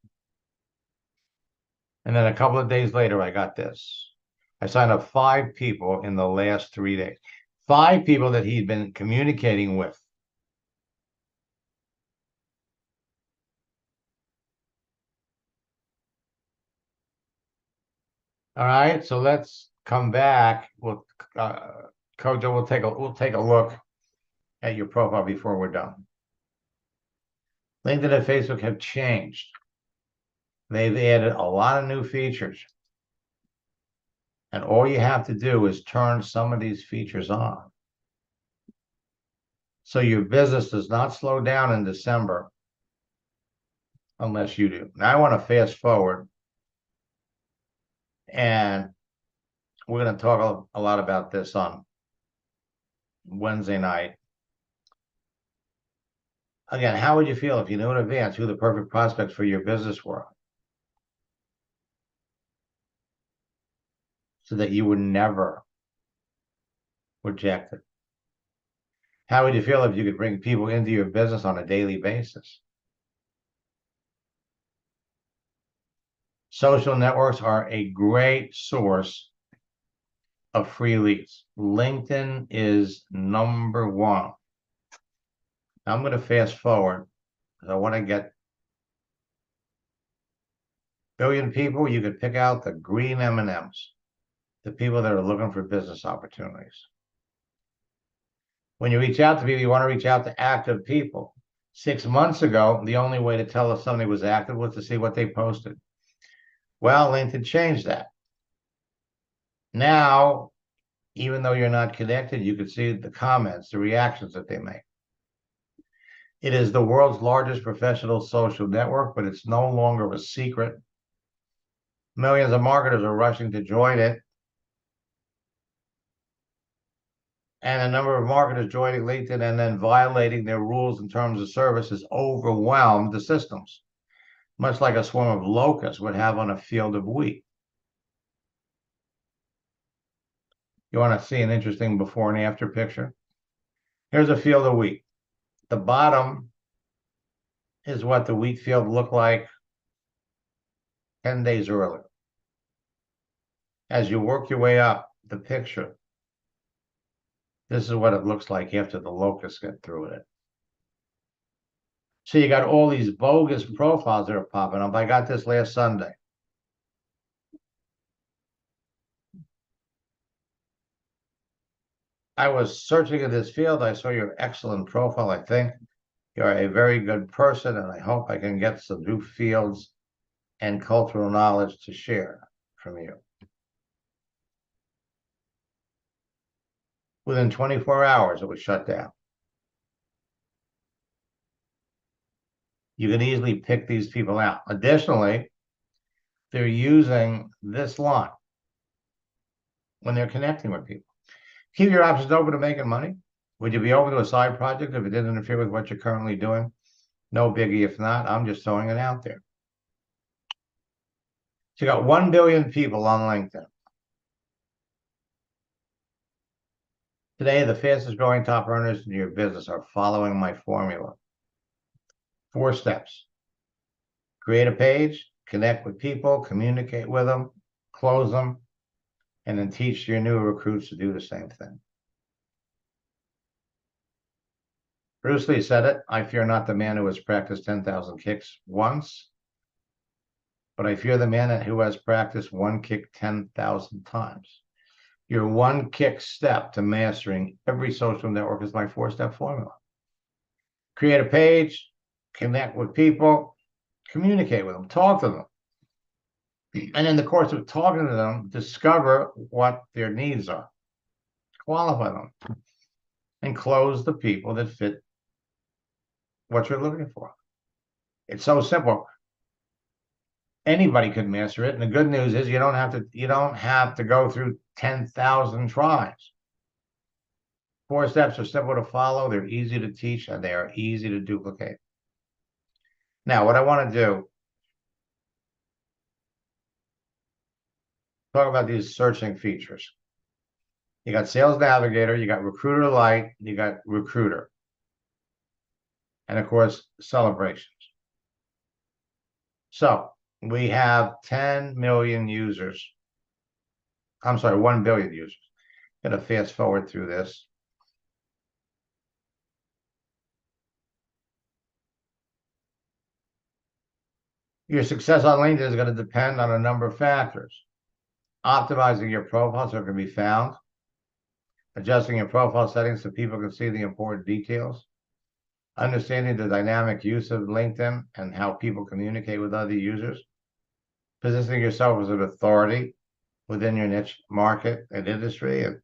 And then a couple of days later, I got this. I signed up 5 people in the last 3 days. 5 people that he'd been communicating with. All right, so let's come back. We'll, Kojo, we'll take a look at your profile before we're done. LinkedIn and Facebook have changed. They've added a lot of new features. And all you have to do is turn some of these features on. So your business does not slow down in December unless you do. Now I want to fast forward And we're going to talk a lot about this on Wednesday night. Again, how would you feel if you knew in advance who the perfect prospects for your business were, so that you would never reject it? How would you feel if you could bring people into your business on a daily basis? Social networks are a great source of free leads. LinkedIn is number one. Now I'm going to fast forward because I want to get billion people. You could pick out the green M&Ms, the people that are looking for business opportunities. When you reach out to people, you want to reach out to active people. 6 months ago, the only way to tell if somebody was active was to see what they posted. Well, LinkedIn changed that. Now, even though you're not connected, you can see the comments, the reactions that they make. It is the world's largest professional social network, but it's no longer a secret. Millions of marketers are rushing to join it. And the number of marketers joining LinkedIn and then violating their rules and terms of service has overwhelmed the systems, much like a swarm of locusts would have on a field of wheat. You want to see an interesting before and after picture? Here's a field of wheat. The bottom is what the wheat field looked like 10 days earlier. As you work your way up the picture, this is what it looks like after the locusts get through it. So you got all these bogus profiles that are popping up. I got this last Sunday. I was searching in this field. I saw your excellent profile. I think you're a very good person, and I hope I can get some new fields and cultural knowledge to share from you. Within 24 hours, it was shut down. You can easily pick these people out. Additionally, they're using this line when they're connecting with people. Keep your options open to making money. Would you be open to a side project if it didn't interfere with what you're currently doing? No biggie. If not, I'm just throwing it out there. So you got 1 billion people on LinkedIn. Today, the fastest growing top earners in your business are following my formula. 4 steps. Create a page, connect with people, communicate with them, close them, and then teach your new recruits to do the same thing. Bruce Lee said it, I fear not the man who has practiced 10,000 kicks once, but I fear the man who has practiced one kick 10,000 times. Your 1 kick step to mastering every social network is my 4-step formula. Create a page, connect with people, communicate with them, talk to them. And in the course of talking to them, discover what their needs are, qualify them, and close the people that fit what you're looking for. It's so simple. Anybody can master it. And the good news is you don't have to go through 10,000 tries. 4 steps are simple to follow, they're easy to teach, and they are easy to duplicate. Now, what I want to do, talk about these searching features. You got Sales Navigator, you got Recruiter Lite, you got Recruiter. And of course, celebrations. So we have 10 million users. I'm sorry, 1 billion users. I'm going to fast forward through this. Your success on LinkedIn is going to depend on a number of factors. Optimizing your profile so it can be found. Adjusting your profile settings so people can see the important details. Understanding the dynamic use of LinkedIn and how people communicate with other users. Positioning yourself as an authority within your niche market and industry, and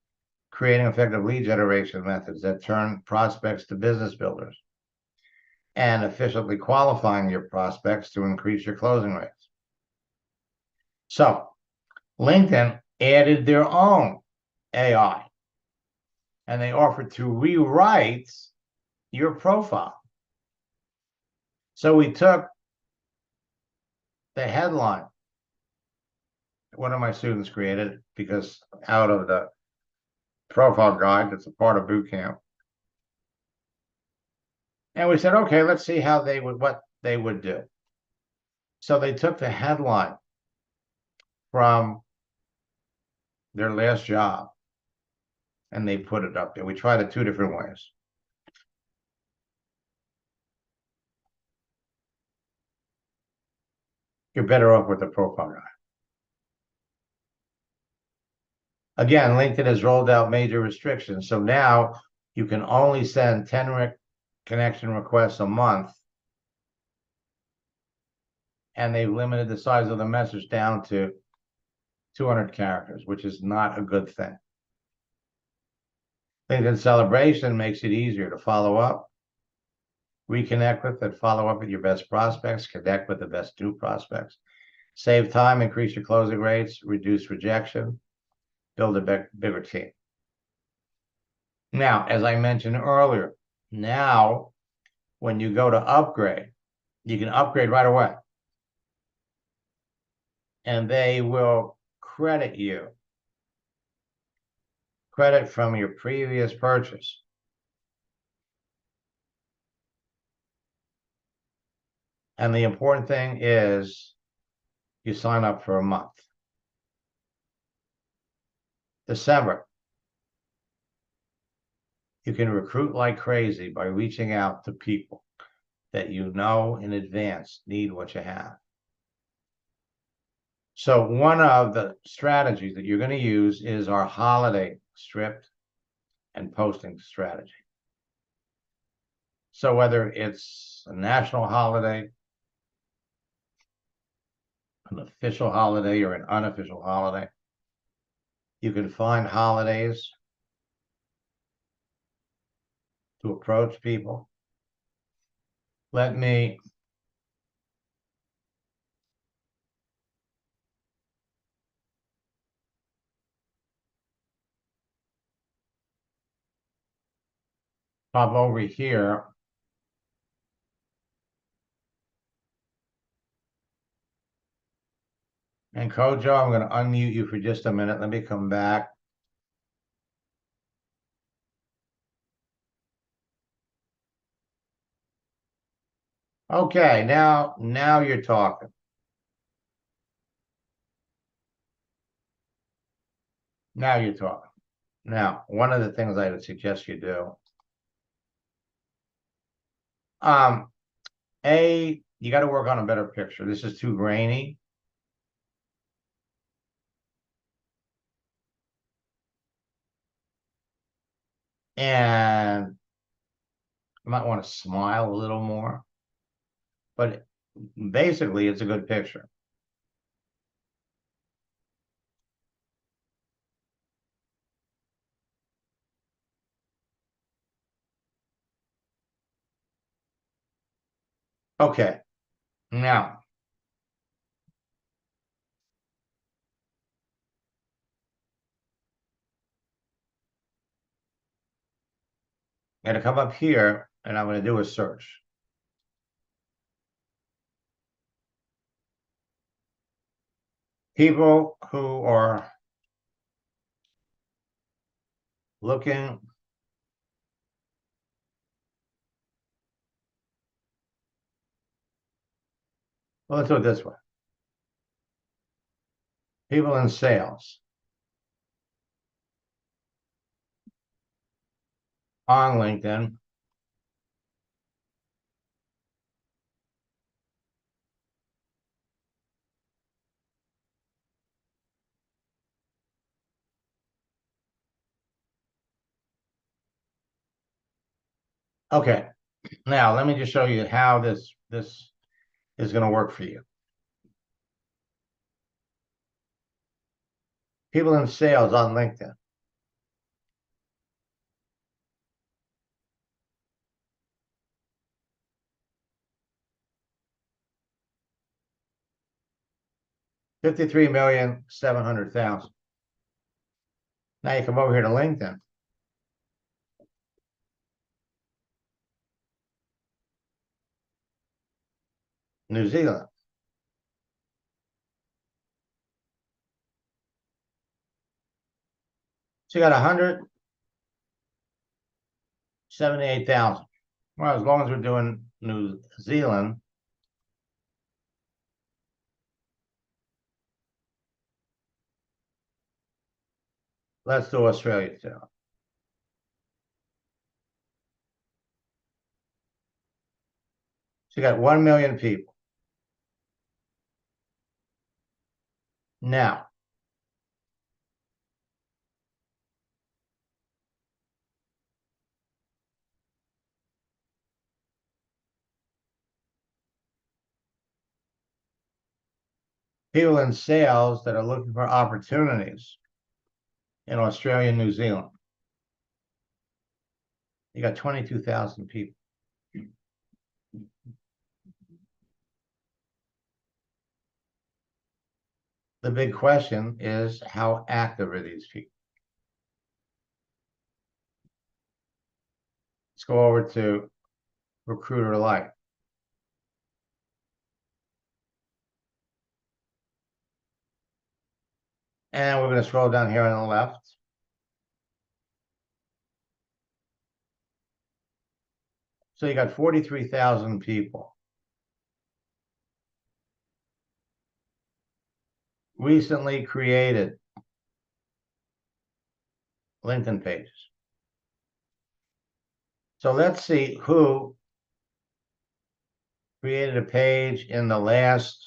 creating effective lead generation methods that turn prospects to business builders, and efficiently qualifying your prospects to increase your closing rates. So LinkedIn added their own AI, and they offered to rewrite your profile. So we took the headline one of my students created, because out of the profile guide that's a part of boot camp. And we said, okay, let's see how what they would do. So they took the headline from their last job and they put it up there. We tried it 2 different ways. You're better off with the profile guide. Again, LinkedIn has rolled out major restrictions. So now you can only send 10 connection requests a month. And they've limited the size of the message down to 200 characters, which is not a good thing. LinkedIn Celebration makes it easier to follow up, reconnect with and follow up with your best prospects, connect with the best new prospects, save time, increase your closing rates, reduce rejection, build a bigger team. Now, as I mentioned earlier, now when you go to upgrade, you can upgrade right away. And they will credit you. Credit from your previous purchase. And the important thing is you sign up for a month. December. You can recruit like crazy by reaching out to people that you know in advance need what you have. So one of the strategies that you're going to use is our holiday script and posting strategy. So whether it's a national holiday, an official holiday, or an unofficial holiday, you can find holidays to approach people. Let me pop over here. And Kojo, I'm going to unmute you for just a minute. Let me come back. Okay, now you're talking. Now you're talking. Now, one of the things I would suggest you do, you got to work on a better picture. This is too grainy. And you might want to smile a little more. But basically, it's a good picture. Okay, now I'm going to come up here and I'm going to do a search. People who are looking well, let's do it this way. People in sales on LinkedIn. Okay, now let me just show you how this is going to work for you. People in sales on LinkedIn. 53,700,000. Now you come over here to LinkedIn. New Zealand. So you got 178,000. Well, as long as we're doing New Zealand, let's do Australia too. So you got 1 million people. Now, people in sales that are looking for opportunities in Australia and New Zealand. You got 22,000 people. The big question is, how active are these people? Let's go over to Recruiter Life. And we're going to scroll down here on the left. So you got 43,000 people. Recently created LinkedIn pages. So let's see who created a page in the last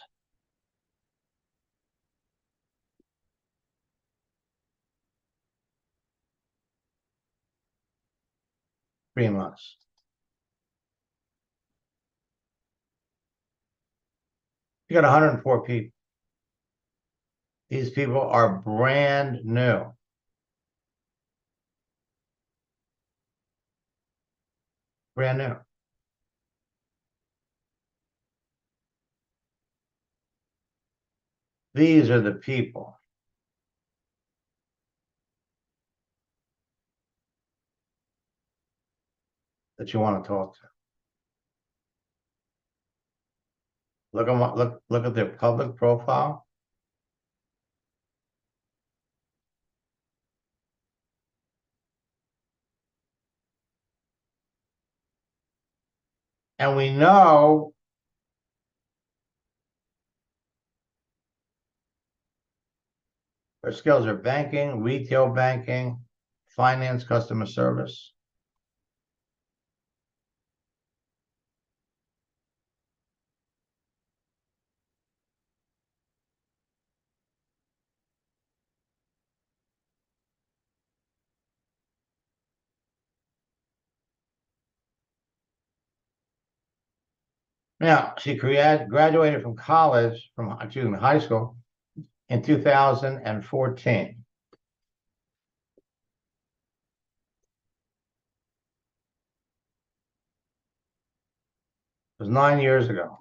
3 months. You got 104 people. These people are brand new. Brand new. These are the people that you want to talk to. Look at their public profile. And we know their skills are banking, retail banking, finance, customer service. Now, she graduated from college, high school in 2014. It was 9 years ago.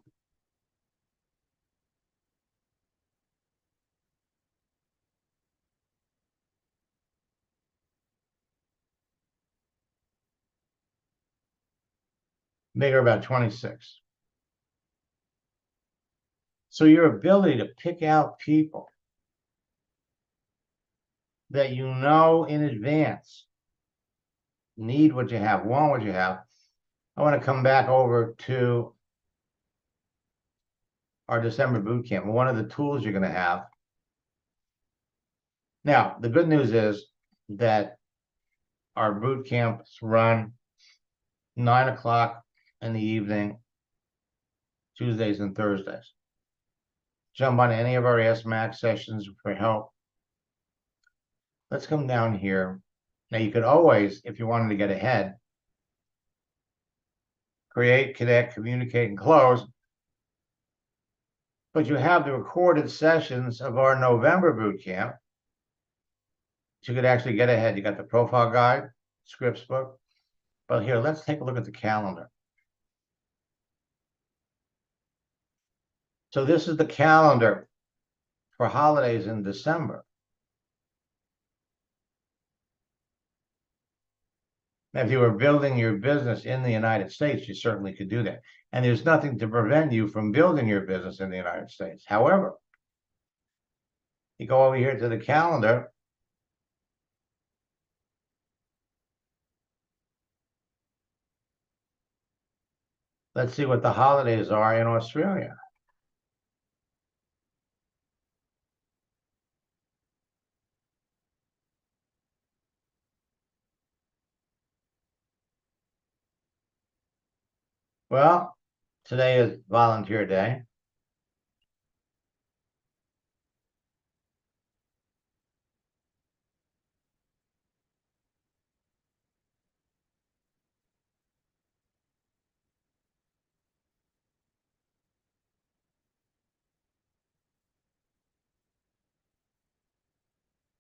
Make her about 26. So your ability to pick out people that you know in advance need what you have, want what you have. I want to come back over to our December boot camp. One of the tools you're going to have. Now, the good news is that our boot camps run 9 o'clock in the evening, Tuesdays and Thursdays. Jump on any of our Ask Max sessions for help. Let's come down here. Now, you could always, if you wanted to get ahead, create, connect, communicate, and close. But you have the recorded sessions of our November boot camp. You could actually get ahead. You got the profile guide, scripts book. But here, let's take a look at the calendar. So this is the calendar for holidays in December. If you were building your business in the United States, you certainly could do that. And there's nothing to prevent you from building your business in the United States. However, you go over here to the calendar. Let's see what the holidays are in Australia. Well, today is Volunteer Day.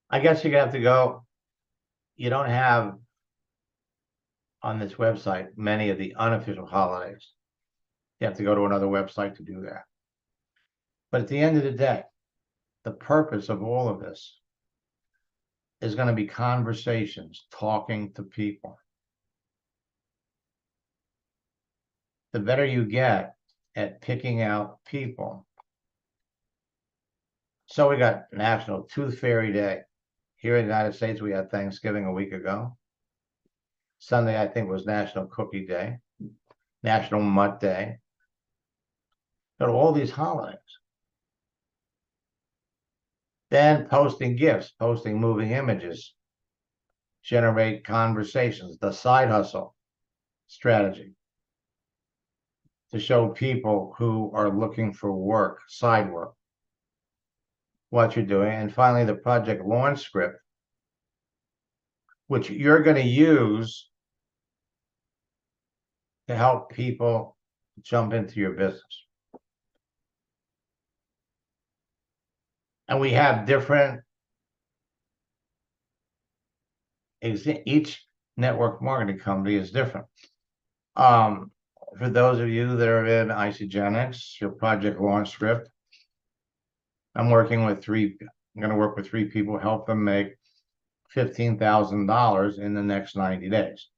I guess you have to go. You don't have on this website many of the unofficial holidays. You have to go to another website to do that. But at the end of the day, the purpose of all of this is going to be conversations, talking to people. The better you get at picking out people. So we got National Tooth Fairy Day. Here in the United States, we had Thanksgiving a week ago. Sunday, I think, was National Cookie Day, National Mutt Day. But all these holidays. Then posting gifts, posting moving images, generate conversations, the side hustle strategy to show people who are looking for work, side work, what you're doing. And finally, the project launch script, which you're going to use to help people jump into your business. And we have different, each network marketing company is different. For those of you that are in Isagenix, your project launch script, I'm going to work with 3 people, help them make $15,000 in the next 90 days.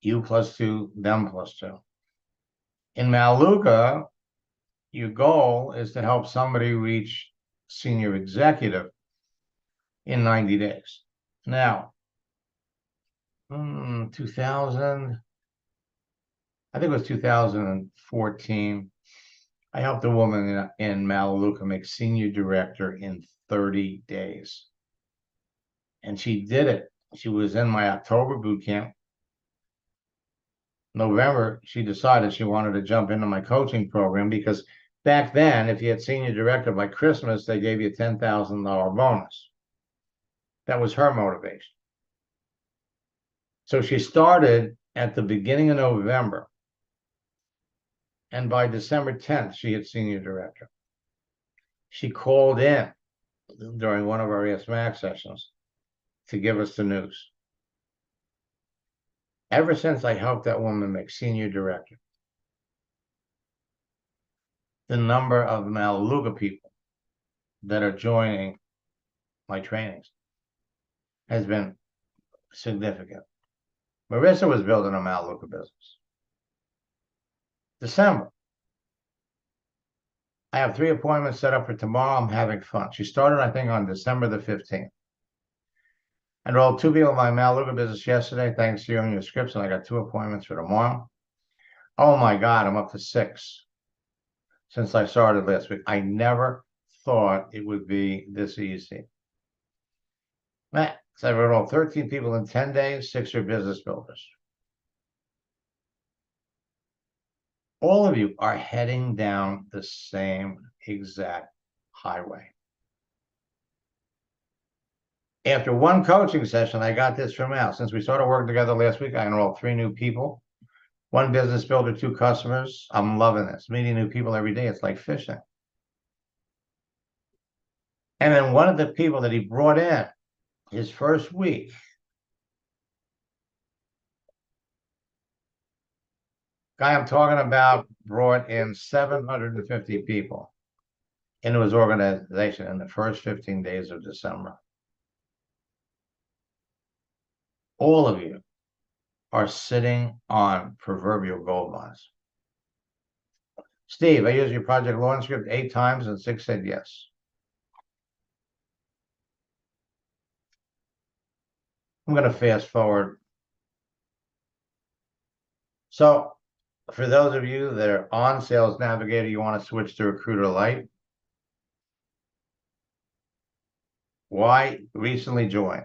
You plus 2, them plus 2. In Melaleuca, your goal is to help somebody reach senior executive in 90 days. Now, 2000, I think it was 2014, I helped a woman in Melaleuca make senior director in 30 days. And she did it. She was in my October boot camp. November, she decided she wanted to jump into my coaching program because back then, if you had senior director by Christmas, they gave you a $10,000 bonus. That was her motivation. So she started at the beginning of November. And by December 10th, she had senior director. She called in during one of our Ask Max sessions to give us the news. Ever since I helped that woman make senior director, the number of Melaleuca people that are joining my trainings has been significant. Marissa was building a Melaleuca business. December. I have 3 appointments set up for tomorrow. I'm having fun. She started, I think, on December the 15th. I enrolled 2 people in my Melaleuca business yesterday, thanks to you and your scripts, and I got 2 appointments for tomorrow. Oh my God, I'm up to 6 since I started last week. I never thought it would be this easy. So I've enrolled 13 people in 10 days, 6 are business builders. All of you are heading down the same exact highway. After 1 coaching session, I got this from Al. Since we started working together last week, I enrolled 3 new people, 1 business builder, 2 customers. I'm loving this. Meeting new people every day. It's like fishing. And then one of the people that he brought in his first week, guy I'm talking about, brought in 750 people. into his organization in the first 15 days of December. All of you are sitting on proverbial gold mines. Steve, I used your project launch script 8 times and 6 said yes. I'm going to fast forward. So for those of you that are on Sales Navigator, you want to switch to Recruiter Lite. Why recently join?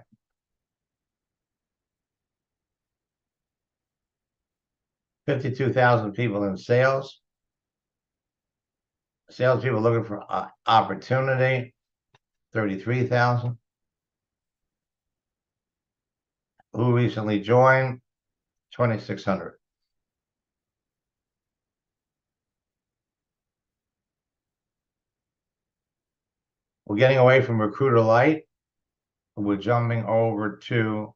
$52,000 people in sales. Salespeople looking for opportunity, 33,000. Who recently joined? 2,600. We're getting away from Recruiter Lite. We're jumping over to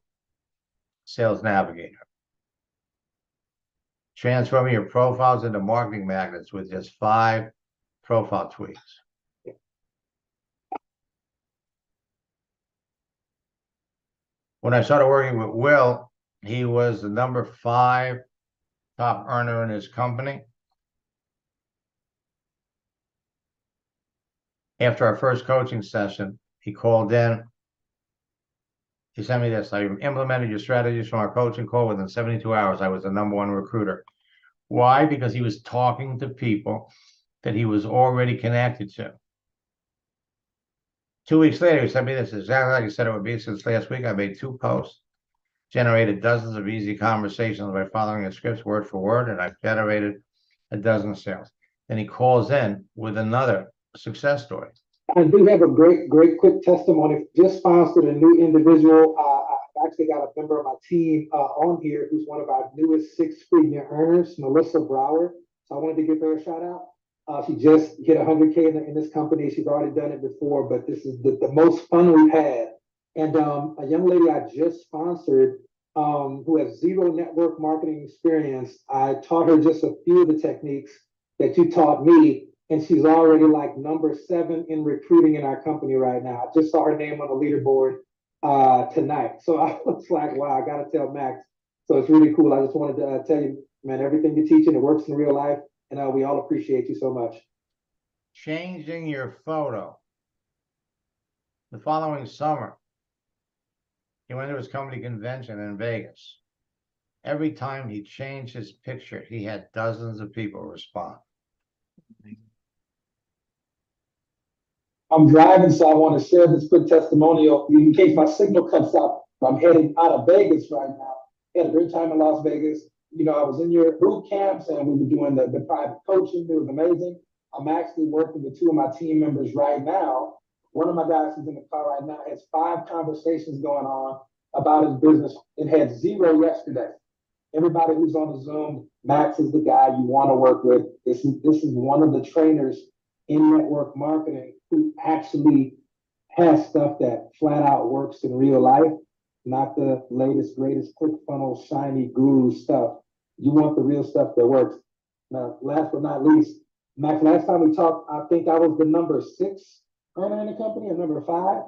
Sales Navigator. Transforming your profiles into marketing magnets with just 5 profile tweaks. When I started working with Will, he was the number 5 top earner in his company. After our first coaching session, he called in. He sent me this. I implemented your strategies from our coaching call within 72 hours. I was the number 1 recruiter. Why? Because he was talking to people that he was already connected to. 2 weeks later, he sent me this exactly like he said it would be. Since last week, I made 2 posts, generated dozens of easy conversations by following the scripts word for word, and I've generated a dozen sales. Then he calls in with another success story. I do have a great quick testimony. Just sponsored a new individual. I've actually got a member of my team on here who's one of our newest 6-figure earners, Melissa Brower. So I wanted to give her a shout out. She just hit 100K in this company. She's already done it before, but this is the most fun we've had. And a young lady I just sponsored who has 0 network marketing experience. I taught her just a few of the techniques that you taught me. And she's already like number 7 in recruiting in our company right now. I just saw her name on the leaderboard tonight. So I was like, wow, I got to tell Max. So it's really cool. I just wanted to tell you, man, everything you're teaching, it works in real life. And we all appreciate you so much. Changing your photo. The following summer, he went to his company convention in Vegas. Every time he changed his picture, he had dozens of people respond. I'm driving, so I want to share this quick testimonial in case my signal cuts out. I'm heading out of Vegas right now. Had a great time in Las Vegas. You know, I was in your boot camps and we were doing the private coaching. It was amazing. I'm actually working with 2 of my team members right now. One of my guys who's in the car right now has 5 conversations going on about his business. It had 0 yesterday. Everybody who's on the Zoom, Max is the guy you want to work with. This is one of the trainers in network marketing who actually has stuff that flat out works in real life, not the latest, greatest ClickFunnels, shiny guru stuff. You want the real stuff that works. Now, last but not least, Max, last time we talked, I think I was the number 6 earner in the company, or number 5.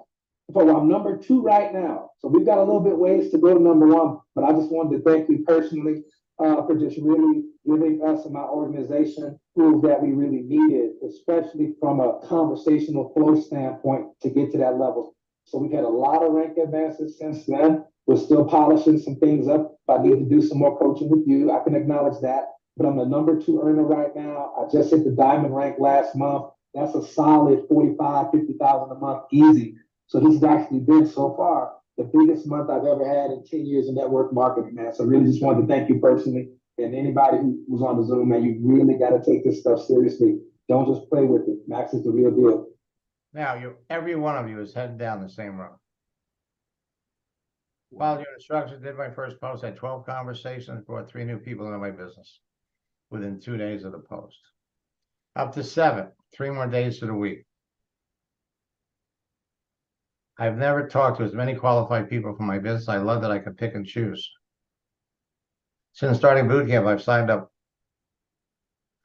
So I'm number 2 right now. So we've got a little bit ways to go to number 1, but I just wanted to thank you personally for just really giving us and my organization tools that we really needed, especially from a conversational flow standpoint to get to that level. So we've had a lot of rank advances since then. We're still polishing some things up. If I need to do some more coaching with you, I can acknowledge that. But I'm the number 2 earner right now. I just hit the diamond rank last month. That's a solid 45, 50,000 a month, easy. So this has actually been so far the biggest month I've ever had in 10 years of network marketing, man. So really just wanted to thank you personally. And anybody who was on the Zoom, man, you really got to take this stuff seriously. Don't just play with it. Max is the real deal. Now, every one of you is heading down the same road. Followed your instructions, did my first post, had 12 conversations, brought 3 new people into my business within 2 days of the post. Up to 7, 3 more days to the week. I've never talked to as many qualified people for my business. I love that I can pick and choose. Since starting bootcamp, I've signed up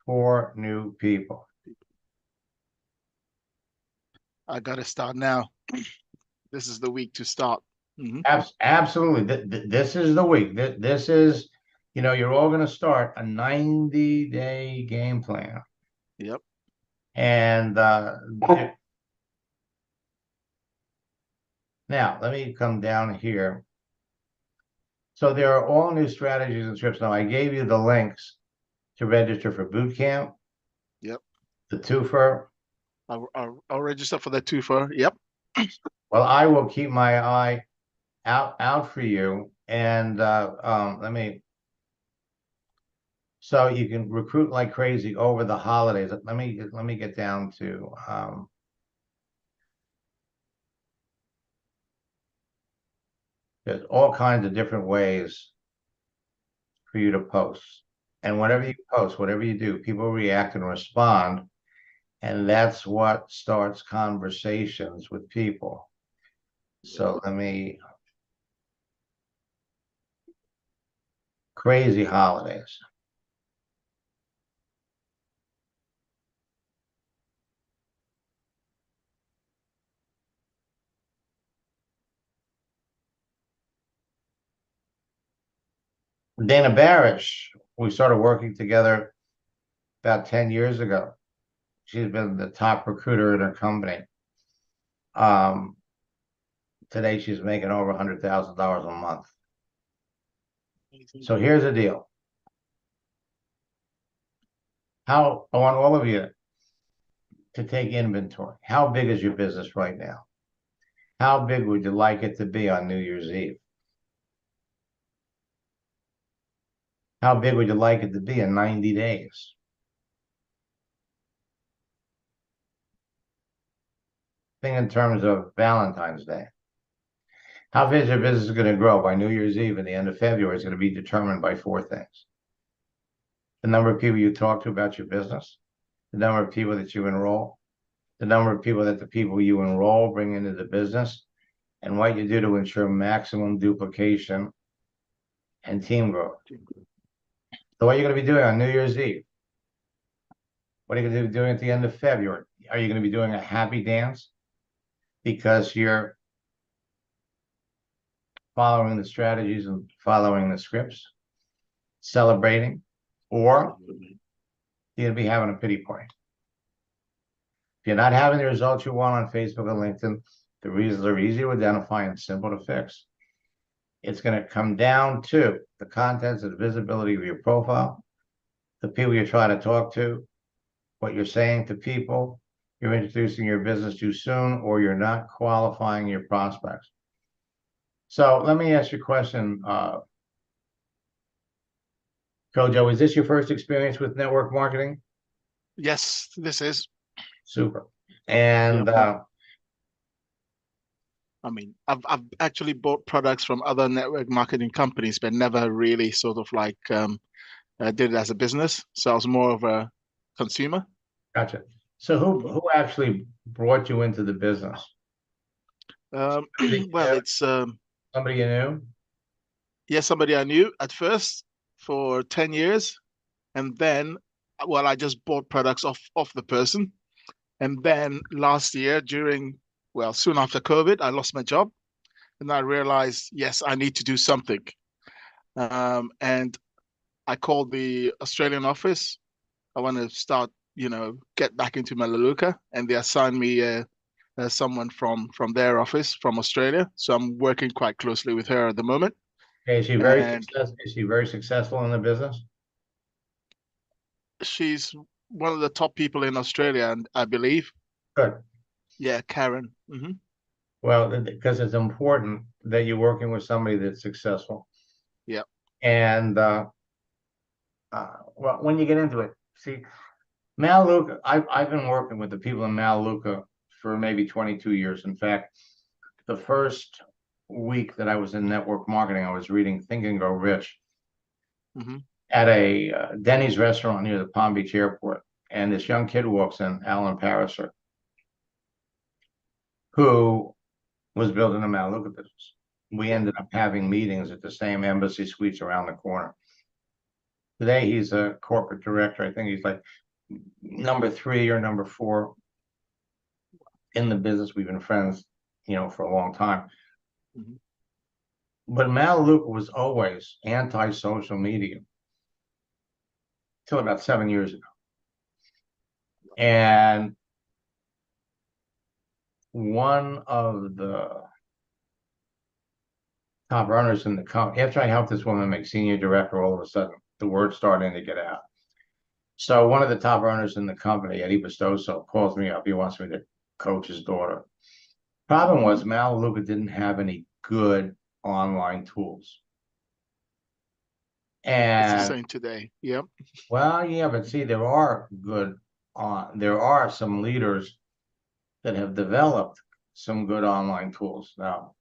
4 new people. I gotta start now. This is the week to start. Absolutely. This is the week. This is, you're all going to start a 90-day game plan. Yep. And now let me come down here. So there are all new strategies and trips. Now I gave you the links to register for boot camp. Yep. The twofer. I'll register for the twofer. Yep. Well, I will keep my eye out for you, and so you can recruit like crazy over the holidays. Let me get down to there's all kinds of different ways for you to post, and whatever you post, whatever you do, people react and respond, and that's what starts conversations with people. So crazy holidays. Dana Barish, we started working together about 10 years ago. She's been the top recruiter in her company. Today she's making over $100,000 a month. So here's the deal. I want all of you to take inventory. How big is your business right now? How big would you like it to be on New Year's Eve? How big would you like it to be in 90 days? Think in terms of Valentine's Day. How big is your business going to grow by New Year's Eve and the end of February is going to be determined by 4 things. The number of people you talk to about your business, the number of people that you enroll, the number of people that the people you enroll bring into the business, and what you do to ensure maximum duplication and team growth. So what are you going to be doing on New Year's Eve? What are you going to be doing at the end of February? Are you going to be doing a happy dance because you're following the strategies and following the scripts, celebrating, or you're going to be having a pity party? If you're not having the results you want on Facebook and LinkedIn, the reasons are easy to identify and simple to fix. It's going to come down to the contents and the visibility of your profile, the people you're trying to talk to, what you're saying to people, you're introducing your business too soon, or you're not qualifying your prospects. So let me ask you a question, Kojo. Is this your first experience with network marketing? Yes, this is. Super. And I mean, I've actually bought products from other network marketing companies, but never really sort of like did it as a business. So I was more of a consumer. Gotcha. So who actually brought you into the business? Well, it's somebody you knew? Yeah, somebody I knew at first for 10 years. And then, well, I just bought products off the person. And then last year soon after COVID, I lost my job. And I realized, yes, I need to do something. And I called the Australian office. I want to start, get back into Melaleuca. And they assigned me someone from their office from Australia. So I'm working quite closely with her at the moment. Okay, is she very successful in the business? She's one of the top people in Australia, and I believe. Good. Yeah, Karen. Well, because it's important that you're working with somebody that's successful. Yeah. And well, when you get into it, see, Melaleuca, I've been working with the people in Melaleuca for maybe 22 years. In fact, the first week that I was in network marketing, I was reading Think and Grow Rich at a Denny's restaurant near the Palm Beach airport. And this young kid walks in, Alan Pariser, who was building a Melaleuca business. We ended up having meetings at the same embassy suites around the corner. Today, he's a corporate director. I think he's like number 3 or number 4 in the business. We've been friends, for a long time. Mhm. But Melaleuca was always anti-social media till about 7 years ago. And one of the top earners in the company, after I helped this woman make senior director, all of a sudden the word's starting to get out. So one of the top earners in the company, Eddie Bestoso, calls me up. He wants me to coach his daughter. Problem was Melaleuca didn't have any good online tools. It's the And same today. Yep. well, yeah, but see, there are some leaders that have developed some good online tools. Now,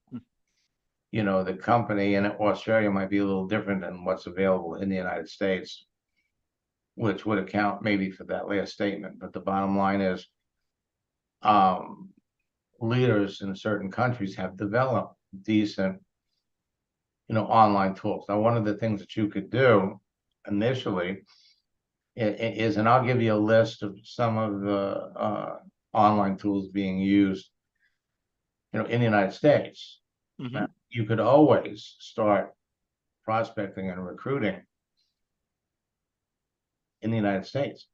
the company in Australia might be a little different than what's available in the United States, which would account maybe for that last statement. But the bottom line is, leaders in certain countries have developed decent, online tools. Now, one of the things that you could do initially is, and I'll give you a list of some of the online tools being used, in the United States. Mhm. Now, you could always start prospecting and recruiting in the United States,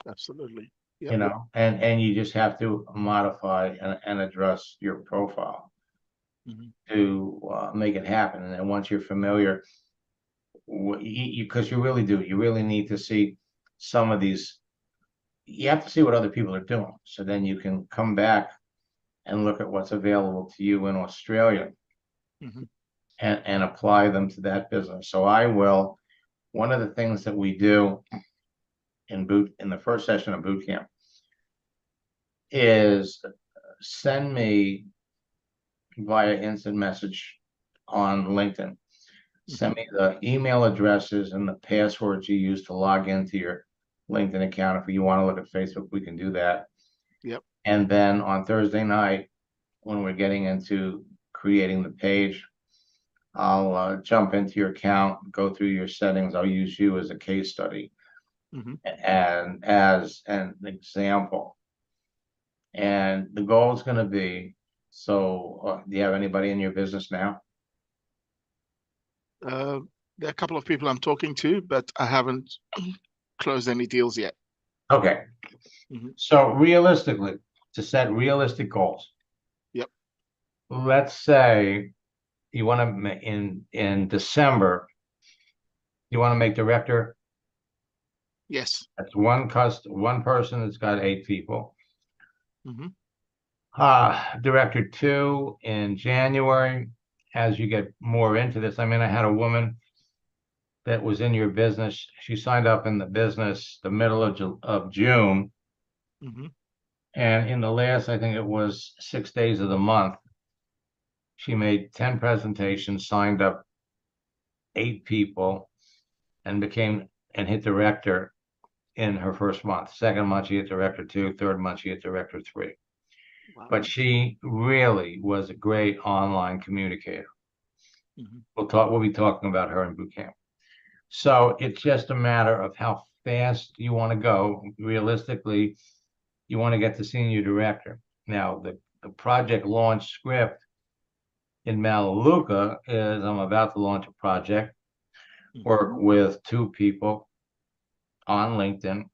Absolutely. Yep. and you just have to modify and address your profile Mhm. to make it happen. And then once you're familiar, because you really need to see some of these. You have to see what other people are doing, so then you can come back and look at what's available to you in Australia Mhm. and apply them to that business. So one of the things that we do in the first session of boot camp is send me via instant message on LinkedIn. Send me the email addresses and the passwords you use to log into your LinkedIn account. If you want to look at Facebook, we can do that. Yep. And then on Thursday night, when we're getting into creating the page, I'll jump into your account, go through your settings. I'll use you as a case study Mhm. and as an example. And the goal is going to be, do you have anybody in your business now? There are a couple of people I'm talking to, but I haven't closed any deals yet. Okay. Mhm. So realistically, to set realistic goals. Yep. Let's say you want to, in December, you want to make director. Yes. That's one person that's got 8 people. Mhm. Director 2 in January. As you get more into this, I had a woman that was in your business. She signed up in the business the middle of June. Mhm. And in the last, I think it was 6 days of the month, she made 10 presentations, signed up 8 people, and hit director in her first month. Second month, she hit director 2. Third month, she hit director 3. Wow. But she really was a great online communicator. Mhm. We'll be talking about her in boot camp. So it's just a matter of how fast you want to go. Realistically, you want to get to senior director. Now, the project launch script in Melaleuca is, I'm about to launch a project, work with 2 people on LinkedIn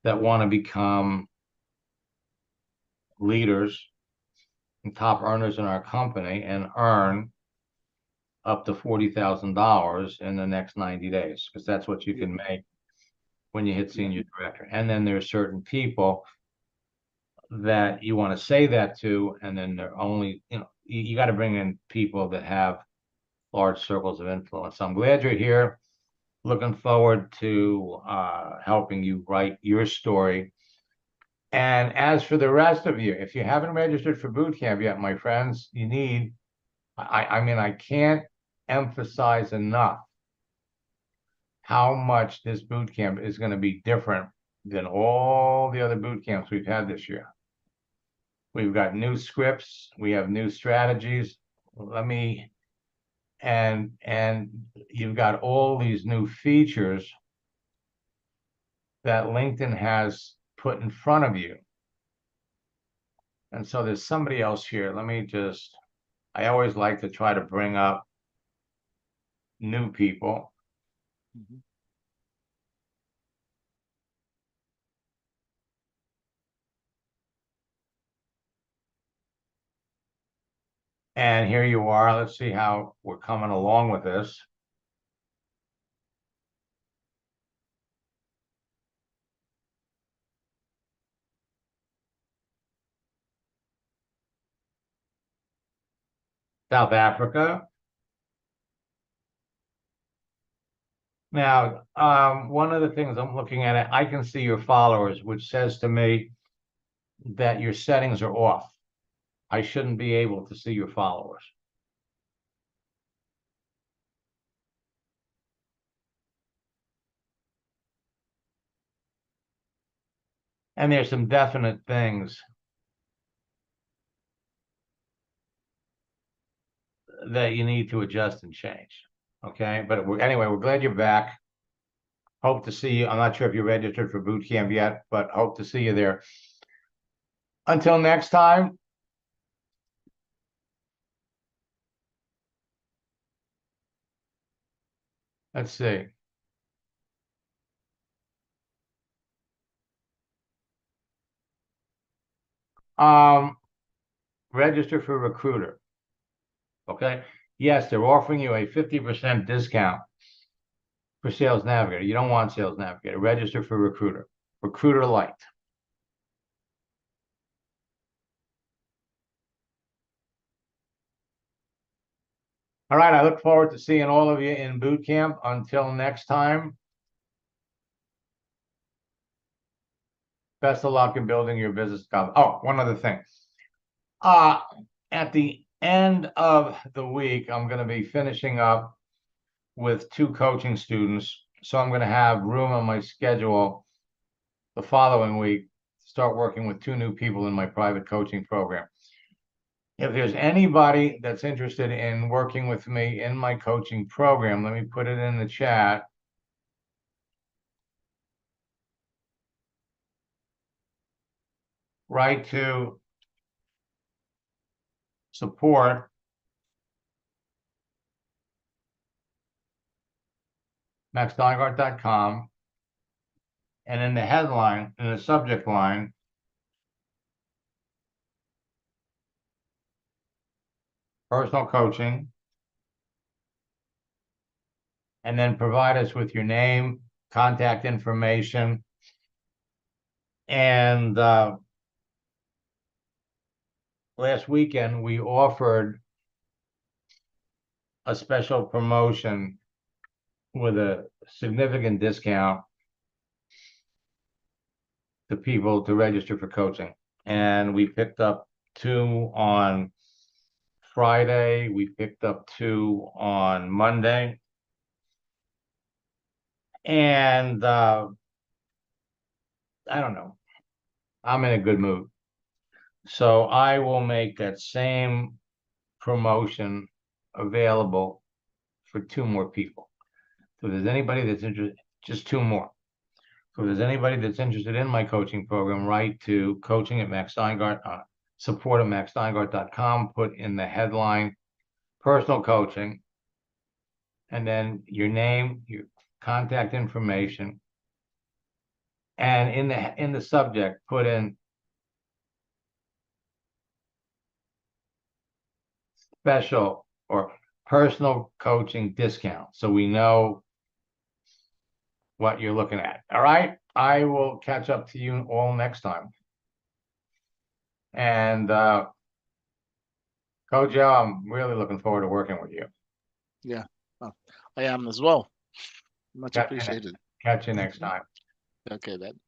that want to become leaders and top earners in our company and earn up to $40,000 in the next 90 days, because that's what you can make when you hit senior director. And then there are certain people that you want to say that to, and then they're only, you got to bring in people that have large circles of influence. So I'm glad you're here. Looking forward to helping you write your story. And as for the rest of you, if you haven't registered for boot camp yet, my friends, I can't emphasize enough how much this boot camp is going to be different than all the other boot camps we've had this year. We've got new scripts, we have new strategies. And you've got all these new features that LinkedIn has put in front of you And so there's somebody else here. I always like to try to bring up new people. Mhm. And here you are. Let's see how we're coming along with this. South Africa. Now, one of the things I'm looking at it, I can see your followers, which says to me that your settings are off. I shouldn't be able to see your followers. And there's some definite things that you need to adjust and change. Okay, but anyway, we're glad you're back. Hope to see you. I'm not sure if you're registered for boot camp yet, but hope to see you there. Until next time. Let's see. Register for Recruiter. Okay. Yes, they're offering you a 50% discount for Sales Navigator. You don't want Sales Navigator. Register for Recruiter. Recruiter Lite. All right. I look forward to seeing all of you in boot camp. Until next time. Best of luck in building your business. Oh, one other thing. At the end of the week, I'm going to be finishing up with 2 coaching students. So I'm going to have room on my schedule the following week to start working with 2 new people in my private coaching program. If there's anybody that's interested in working with me in my coaching program, let me put it in the chat. Write to support maxsteingart.com, and in the headline, in the subject line, personal coaching, and then provide us with your name, contact information, and last weekend we offered a special promotion with a significant discount to people to register for coaching. And we picked up 2 on Friday. We picked up 2 on Monday. And I don't know. I'm in a good mood. So I will make that same promotion available for 2 more people. So if there's anybody that's interested, just 2 more. So if there's anybody that's interested in my coaching program, write to coaching at maxsteingart, support at maxsteingart.com, put in the headline, personal coaching, and then your name, your contact information, and in the subject, put in special or personal coaching discount, so we know what you're looking at. All right, I will catch up to you all next time. And Coach Joe, I'm really looking forward to working with you. Yeah, I am as well. Much appreciated. Catch you next time. Okay, then.